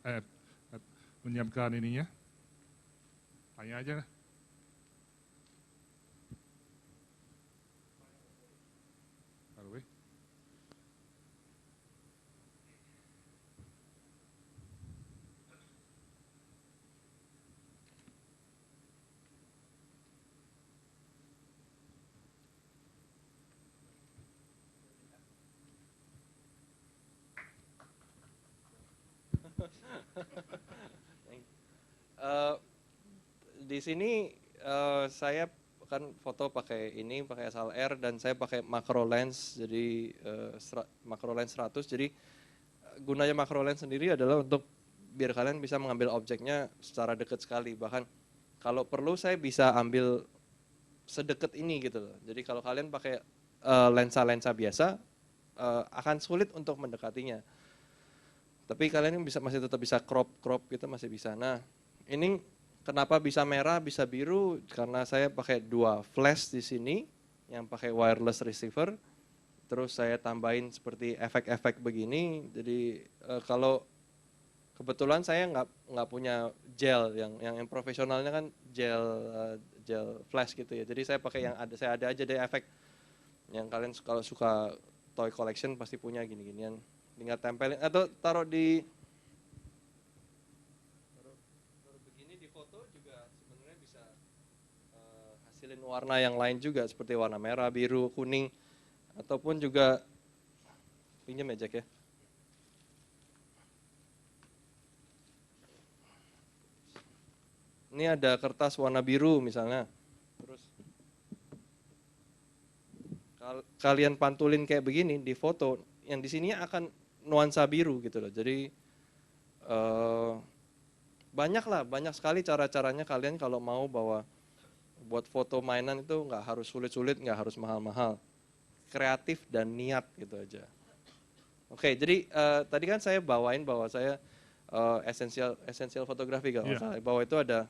Speaker 2: menyiapkan ininya. Tanya aja. Erwin.
Speaker 3: Eh, di sini saya kan foto pakai ini, pakai SLR dan saya pakai macro lens, jadi macro lens 100. Jadi gunanya macro lens sendiri adalah untuk biar kalian bisa mengambil objeknya secara dekat sekali. Bahkan kalau perlu saya bisa ambil sedekat ini gitu loh. Jadi kalau kalian pakai lensa-lensa biasa akan sulit untuk mendekatinya. Tapi kalian masih tetap bisa crop gitu, masih bisa. Nah, ini kenapa bisa merah, bisa biru? Karena saya pakai 2 flash di sini yang pakai wireless receiver. Terus saya tambahin seperti efek-efek begini. Jadi kalau kebetulan saya nggak punya gel yang profesionalnya kan gel flash gitu ya. Jadi saya pakai yang saya ada aja deh efek yang kalian kalau suka toy collection pasti punya gini-ginian. Tinggal tempelin atau taruh begini di foto juga sebenarnya bisa hasilin warna yang lain juga seperti warna merah, biru, kuning ataupun juga pinjam ya Jack ya. Ini ada kertas warna biru misalnya. Terus kalian pantulin kayak begini di foto, yang di sini akan nuansa biru gitu loh. Jadi banyak sekali cara-caranya kalian kalau mau buat foto mainan itu nggak harus sulit-sulit, nggak harus mahal-mahal. Kreatif dan niat gitu aja. Oke, jadi tadi kan saya bawain bahwa saya essential fotografi kalau nggak salah. Bahwa itu ada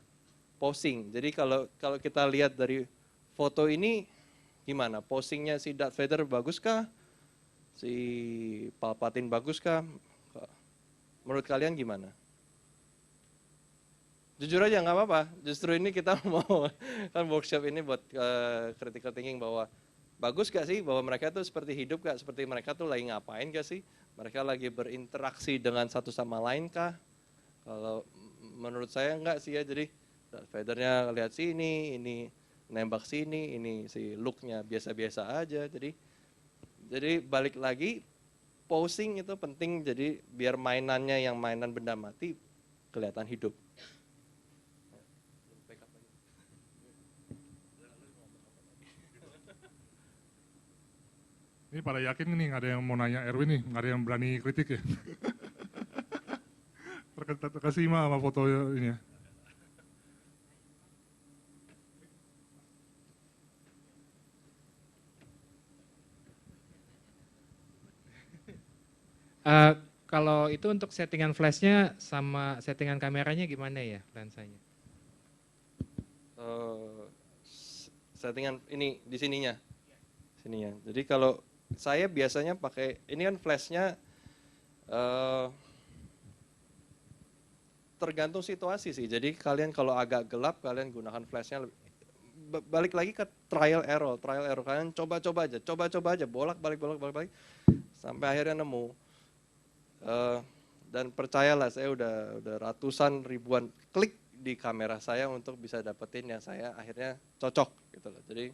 Speaker 3: posing. Jadi kalau kita lihat dari foto ini gimana? Posingnya si Darth Vader baguskah? Si Palpatine baguskah? Menurut kalian gimana? Jujur aja nggak apa-apa. Justru ini kita mau kan workshop ini buat critical thinking bahwa bagus gak sih bahwa mereka tuh seperti hidup gak? Seperti mereka tuh lagi ngapain gak sih? Mereka lagi berinteraksi dengan satu sama lain kah? Kalau menurut saya enggak sih ya. Jadi Darth Vader-nya lihat sini, ini nembak sini, ini si look-nya biasa-biasa aja. Jadi balik lagi posing itu penting, jadi biar mainannya yang mainan benda mati kelihatan hidup.
Speaker 2: Ini pada yakin nih nggak ada yang mau nanya Erwin nih, nggak ada yang berani kritik ya. Terkesima sama foto ini ya.
Speaker 4: Kalau itu untuk settingan flashnya sama settingan kameranya gimana ya lensanya?
Speaker 3: Settingan ini di sininya. Jadi kalau saya biasanya pakai, ini kan flashnya tergantung situasi sih. Jadi kalian kalau agak gelap, kalian gunakan flashnya. Balik lagi ke trial error. Kalian coba-coba aja, bolak-balik, sampai akhirnya nemu. Dan percayalah, saya udah ratusan ribuan klik di kamera saya untuk bisa dapetin yang saya akhirnya cocok gitu loh. Jadi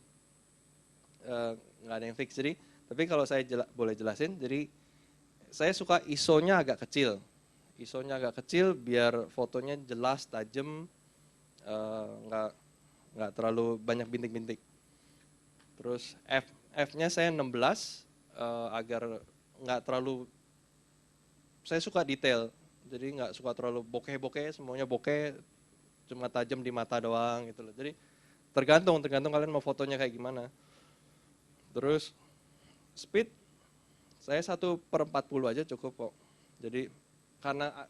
Speaker 3: nggak ada yang fix. Jadi tapi kalau saya boleh jelasin, jadi saya suka ISO-nya agak kecil. ISO-nya agak kecil biar fotonya jelas, tajam, nggak terlalu banyak bintik-bintik. Terus F-nya saya 16 agar nggak terlalu, saya suka detail. Jadi nggak suka terlalu bokeh-bokeh, semuanya bokeh, cuma tajam di mata doang gitu loh. Jadi tergantung kalian mau fotonya kayak gimana. Terus speed saya 1/40 aja cukup kok. Jadi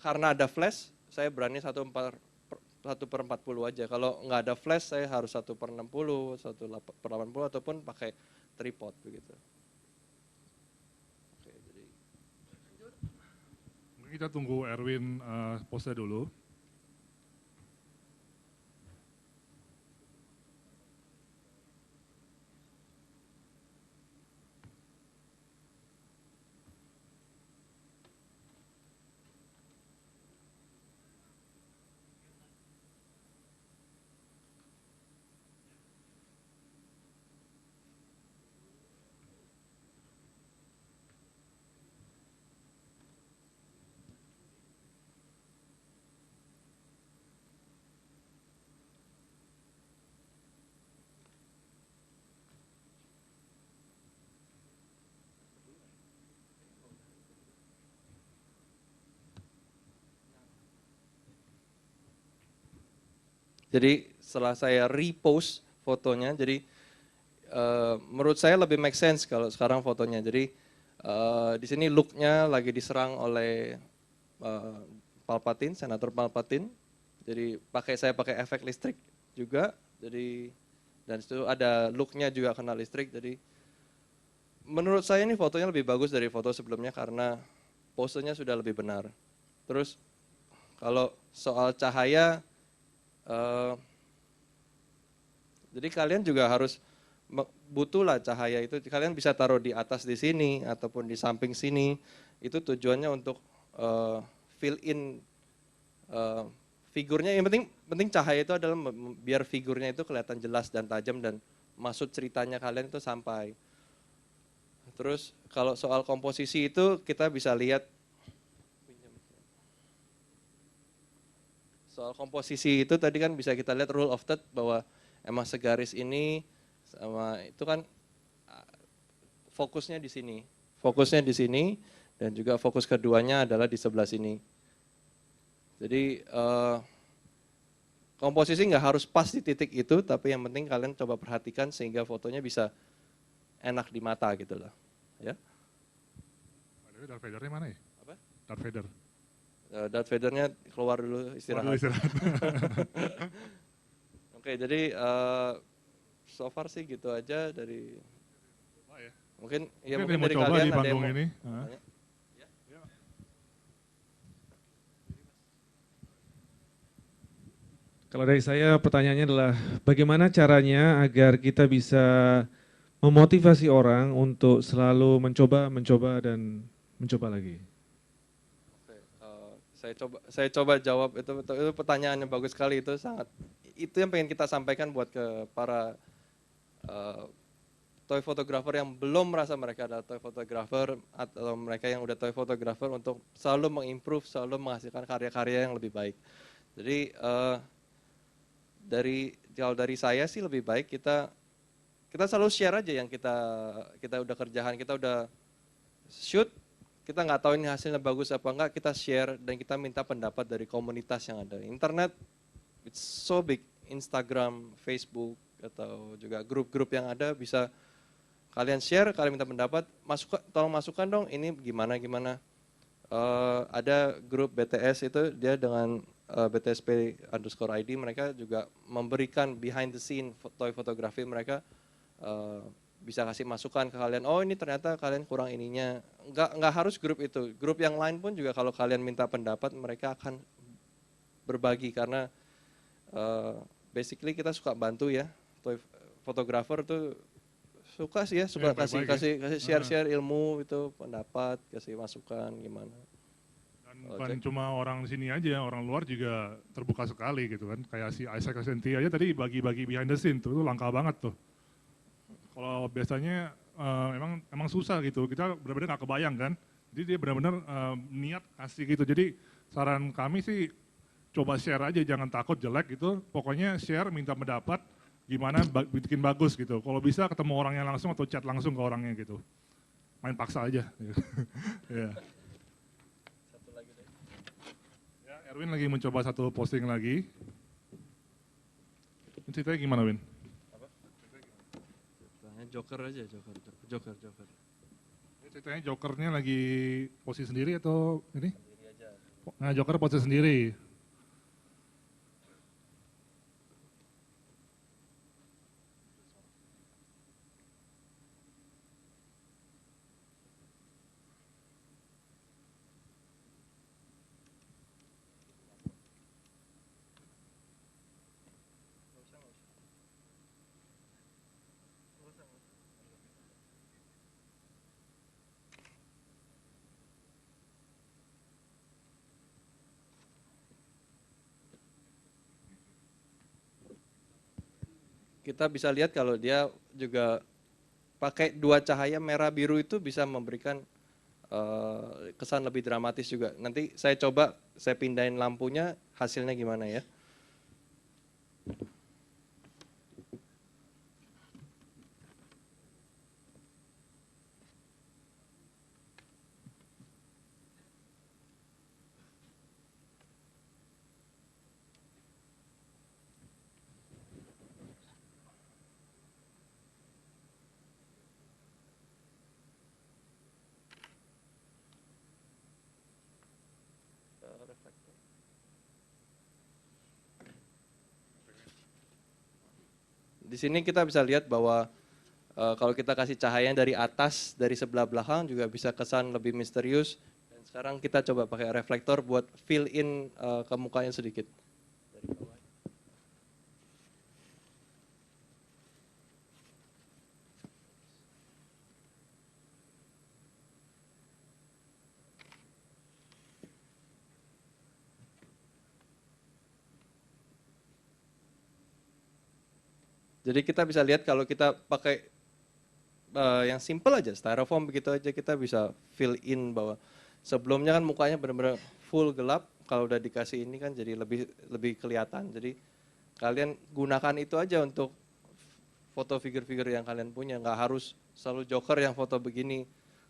Speaker 3: karena ada flash, saya berani 1/40 aja. Kalau nggak ada flash, saya harus 1/60, 1/80 ataupun pakai tripod begitu. Oke, jadi
Speaker 2: kita tunggu Erwin pose dulu.
Speaker 3: Jadi setelah saya repost fotonya, jadi menurut saya lebih make sense kalau sekarang fotonya. Jadi di sini look-nya lagi diserang oleh Palpatine, Senator Palpatine. Jadi saya pakai efek listrik juga. Jadi dan itu ada look-nya juga kena listrik. Jadi menurut saya ini fotonya lebih bagus dari foto sebelumnya karena posenya sudah lebih benar. Terus kalau soal cahaya, jadi kalian juga harus butuhlah cahaya itu. Kalian bisa taruh di atas di sini ataupun di samping sini. Itu tujuannya untuk fill in figurnya. Yang penting cahaya itu adalah biar figurnya itu kelihatan jelas dan tajam dan maksud ceritanya kalian itu sampai. Terus kalau soal komposisi itu kita bisa lihat. Soal komposisi itu tadi kan bisa kita lihat rule of third bahwa emang segaris ini sama itu kan fokusnya di sini. Fokusnya di sini dan juga fokus keduanya adalah di sebelah sini. Jadi komposisi nggak harus pas di titik itu, tapi yang penting kalian coba perhatikan sehingga fotonya bisa enak di mata gitu loh. Ya.
Speaker 2: Darth Vader-nya mana ya?
Speaker 3: Apa?
Speaker 2: Darth Vader.
Speaker 3: Darth Vader-nya keluar dulu istirahat. Oke, jadi so far sih gitu aja dari. Mungkin
Speaker 2: dari
Speaker 3: kalian ada yang
Speaker 2: panggung
Speaker 3: mau
Speaker 2: ini.
Speaker 3: tanya.
Speaker 8: Kalau dari saya pertanyaannya adalah bagaimana caranya agar kita bisa memotivasi orang untuk selalu mencoba dan mencoba lagi.
Speaker 3: Oke, saya coba jawab itu pertanyaannya bagus sekali, itu yang pengen kita sampaikan buat ke para toy photographer yang belum merasa mereka adalah toy photographer atau mereka yang udah toy photographer untuk selalu mengimprove, selalu menghasilkan karya-karya yang lebih baik. Jadi dari saya sih lebih baik kita selalu share aja yang kita udah kerjakan, kita udah shoot, kita nggak tahu ini hasilnya bagus apa enggak, kita share dan kita minta pendapat dari komunitas yang ada. Internet, it's so big, Instagram, Facebook, atau juga grup-grup yang ada bisa kalian share, kalian minta pendapat, tolong masukkan dong ini gimana. Ada grup BTS itu dia dengan BTSP_ID mereka juga memberikan behind the scene toy fotografi mereka. Bisa kasih masukan ke kalian, oh ini ternyata kalian kurang ininya. Nggak harus grup itu, grup yang lain pun juga kalau kalian minta pendapat mereka akan berbagi karena basically kita suka bantu ya, toy photographer tuh suka sih ya, suka kasih share ilmu itu, pendapat, kasih masukan gimana.
Speaker 2: Dan bukan cuma orang sini aja, orang luar juga terbuka sekali gitu kan, kayak si Isaac Asenti aja tadi bagi-bagi behind the scene tuh langka banget tuh. Kalau biasanya emang susah gitu, kita benar-benar nggak kebayang kan. Jadi dia benar-benar niat kasih gitu. Jadi saran kami sih coba share aja, jangan takut jelek gitu. Pokoknya share, minta pendapat, gimana bikin bagus gitu. Kalau bisa ketemu orangnya langsung atau chat langsung ke orangnya gitu. Main paksa aja. Ya.
Speaker 3: Satu lagi deh.
Speaker 2: Ya, Erwin lagi mencoba satu posting lagi. Ini ceritanya gimana Win?
Speaker 3: Joker aja, Joker.
Speaker 2: Ini ceritanya Jokernya lagi posisi sendiri atau ini? Nah, Joker posisi sendiri.
Speaker 3: kita bisa lihat kalau dia juga pakai dua cahaya merah biru itu bisa memberikan kesan lebih dramatis juga. Nanti saya coba, saya pindahin lampunya, hasilnya gimana ya. Di sini kita bisa lihat bahwa kalau kita kasih cahaya dari atas, dari sebelah belakang juga bisa kesan lebih misterius. Dan sekarang kita coba pakai reflektor buat fill in ke mukanya sedikit. Dari bawah. Jadi kita bisa lihat kalau kita pakai yang simple aja, styrofoam begitu aja kita bisa fill in bahwa sebelumnya kan mukanya benar-benar full gelap, kalau udah dikasih ini kan jadi lebih kelihatan. Jadi kalian gunakan itu aja untuk foto figur-figur yang kalian punya, nggak harus selalu Joker yang foto begini.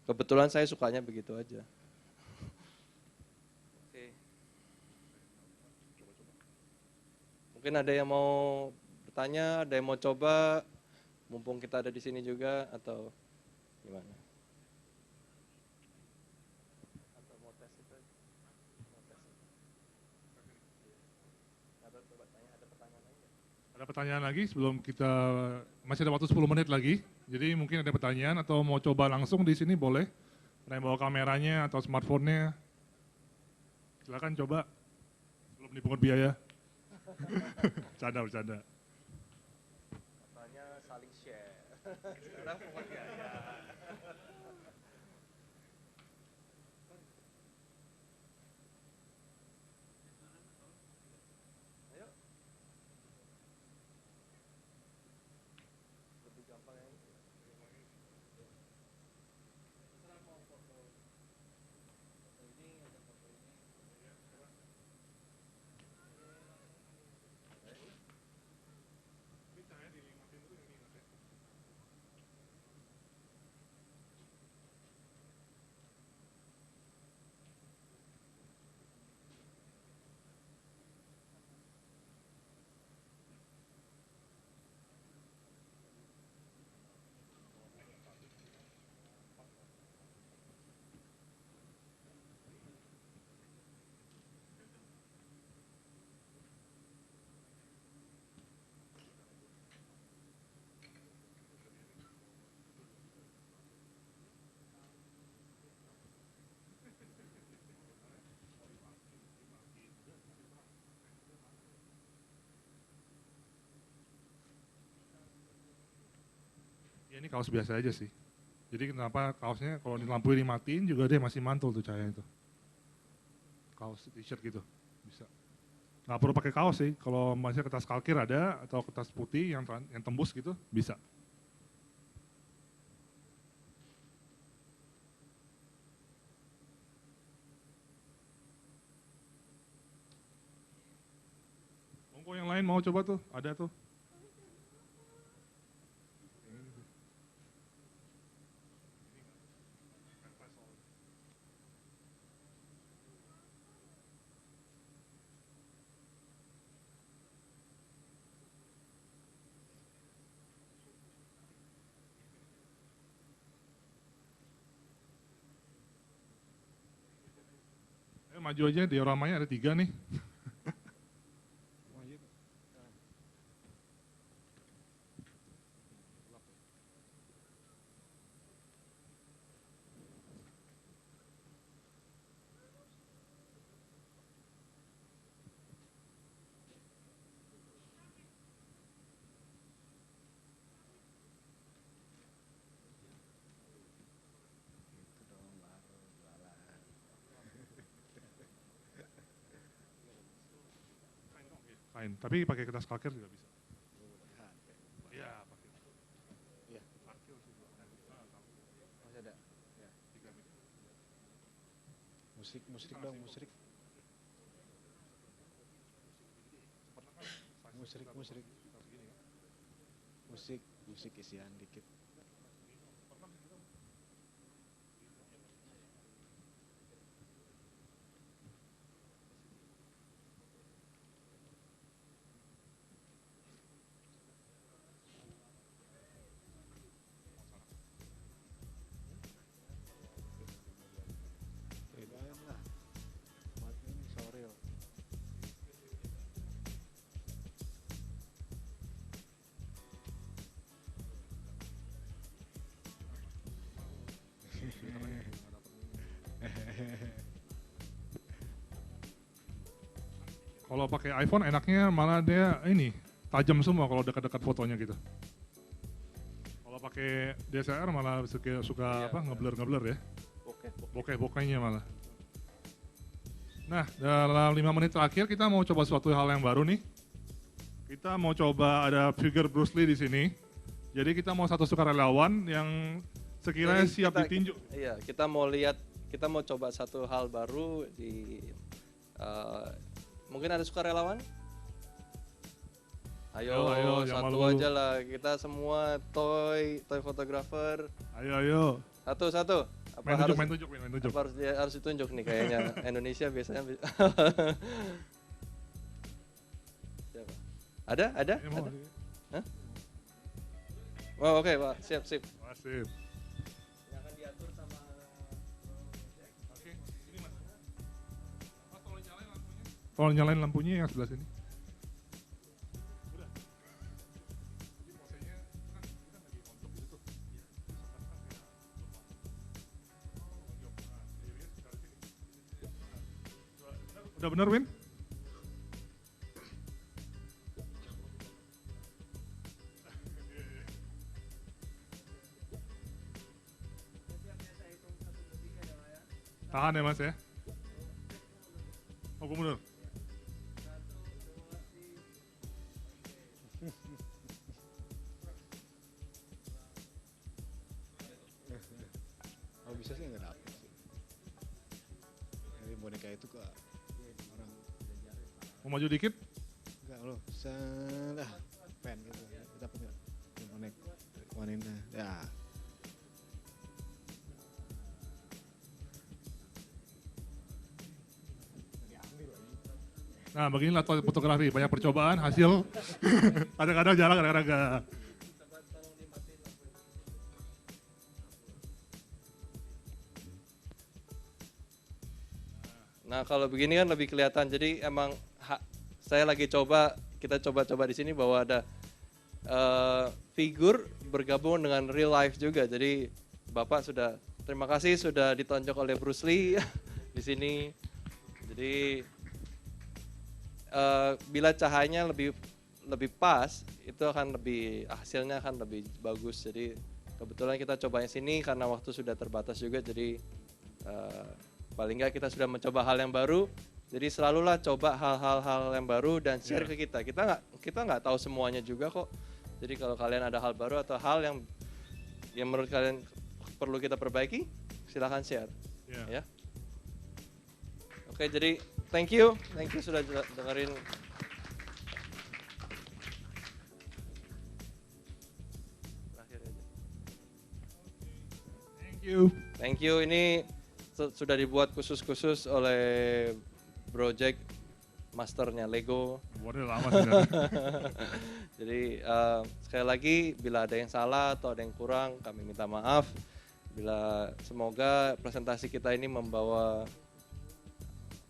Speaker 3: Kebetulan saya sukanya begitu aja. Oke. Mungkin ada yang mau bertanya, ada yang mau coba, mumpung kita ada di sini juga, atau gimana? Atau mau tes itu? Mau tes. Coba tanya, ada pertanyaan lagi nggak?
Speaker 2: Ada pertanyaan lagi sebelum kita, masih ada waktu 10 menit lagi. Jadi mungkin ada pertanyaan atau mau coba langsung di sini boleh. Ada yang bawa kameranya atau smartphone-nya. Silakan coba, belum dipungut biaya. Bercanda.
Speaker 3: Katanya saling share. Sekarang pungut biaya. Ayo. Lebih gampang yang ini. Terserah mau foto ini atau foto ini.
Speaker 2: Ya ini kaos biasa aja sih. Jadi kenapa kaosnya kalau lampunya dimatiin juga dia masih mantul tuh cahaya itu. Kaos t-shirt gitu bisa. Nggak perlu pakai kaos sih. Kalau masih kertas kalkir ada atau kertas putih yang tembus gitu bisa. Monggo yang lain mau coba tuh, ada tuh. Maju aja, dioramanya ada 3 nih. Kain, tapi pakai kertas kalkir juga bisa.
Speaker 9: musrik dong, musrik. Musik isian dikit. Bedain lah. Mati ini sorry loh.
Speaker 2: Kalau pakai iPhone enaknya malah dia ini tajam semua kalau dekat-dekat fotonya gitu. Kalau pakai DSLR malah suka
Speaker 3: Iya,
Speaker 2: apa ngeblur ya.
Speaker 3: Oke.
Speaker 2: Bokeh-bokehnya malah. Nah, dalam 5 menit terakhir kita mau coba suatu hal yang baru nih. Kita mau coba ada figure Bruce Lee di sini. Jadi kita mau satu sukarelawan yang sekiranya
Speaker 3: Jadi
Speaker 2: siap ditinju.
Speaker 3: Iya, kita mau coba satu hal baru di mungkin ada sukarelawan? Ayo,
Speaker 2: yang
Speaker 3: satu
Speaker 2: malu-malu.
Speaker 3: aja lah. Kita semua toy photographer.
Speaker 2: Ayo.
Speaker 3: Satu.
Speaker 2: Main tunjuk.
Speaker 3: Apa harus ditunjuk nih kayaknya. Indonesia biasanya. Siapa? Ada?
Speaker 2: Ya, mau.
Speaker 3: Hah? Oh, oke, Pak. Siap.
Speaker 2: Sip.
Speaker 3: Yang akan diatur sama
Speaker 2: Oke, ini Mas. Mas tolong nyalain lampunya yang sebelah sini. Udah. Ini posenya kan kita lagi nonton di situ. Udah benar, Win? Tahan ya Mas ya. Oh, gue mundur.
Speaker 9: Oh bisa sih nggak dapet sih. Dari boneka itu ke orang.
Speaker 2: Mau maju dikit?
Speaker 9: Enggak loh, salah pen gitu. Kita punya bonek wanita. Ya.
Speaker 2: Nah, beginilah fotografi, banyak percobaan, hasil kadang-kadang jalan, kadang-kadang enggak.
Speaker 3: Nah, kalau begini kan lebih kelihatan. Jadi emang saya lagi kita coba-coba di sini bahwa ada figur bergabung dengan real life juga. Jadi Bapak terima kasih sudah ditonjok oleh Bruce Lee di sini. Jadi bila cahayanya lebih pas, itu akan hasilnya akan lebih bagus. Jadi kebetulan kita cobanya sini karena waktu sudah terbatas juga. Jadi paling nggak kita sudah mencoba hal yang baru. Jadi selalulah coba hal-hal yang baru dan share ke kita. Kita nggak tahu semuanya juga kok. Jadi kalau kalian ada hal baru atau hal yang menurut kalian perlu kita perbaiki, silahkan share. Ya. Oke, jadi thank you sudah dengerin. Terakhir aja. Thank you. Ini sudah dibuat khusus oleh Project Masternya Lego.
Speaker 2: Buatnya lama sebenarnya.
Speaker 3: Jadi sekali lagi bila ada yang salah atau ada yang kurang kami minta maaf. Semoga presentasi kita ini membawa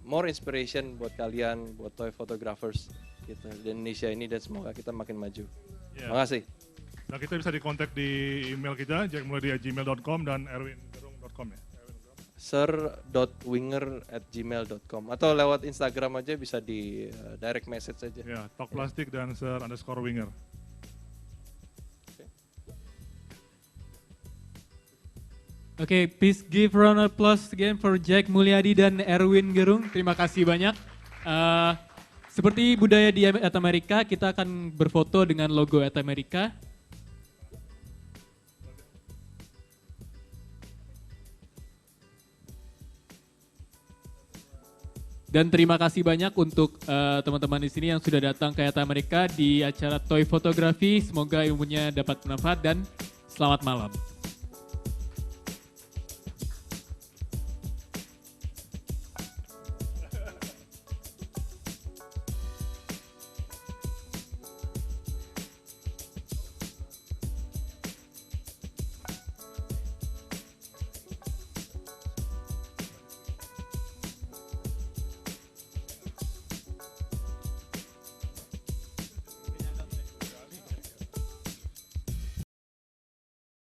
Speaker 3: more inspiration buat kalian, buat toy photographers gitu di Indonesia ini, dan semoga kita makin maju. Terima kasih.
Speaker 2: Nah, kita bisa dikontak di email kita jackmuladi@gmail.com dan erwingerung.com ya.
Speaker 3: sir.winger@gmail.com atau lewat Instagram aja bisa di direct message aja.
Speaker 2: Ya, Talk Plastik dan sir_winger.
Speaker 1: Oke, please give round of applause again for Jack Mulyadi dan Erwin Gerung. Terima kasih banyak. Seperti budaya di At America, kita akan berfoto dengan logo At America. Dan terima kasih banyak untuk teman-teman di sini yang sudah datang ke Yata Amerika di acara Toy Fotografi. Semoga ilmunya dapat bermanfaat dan selamat malam.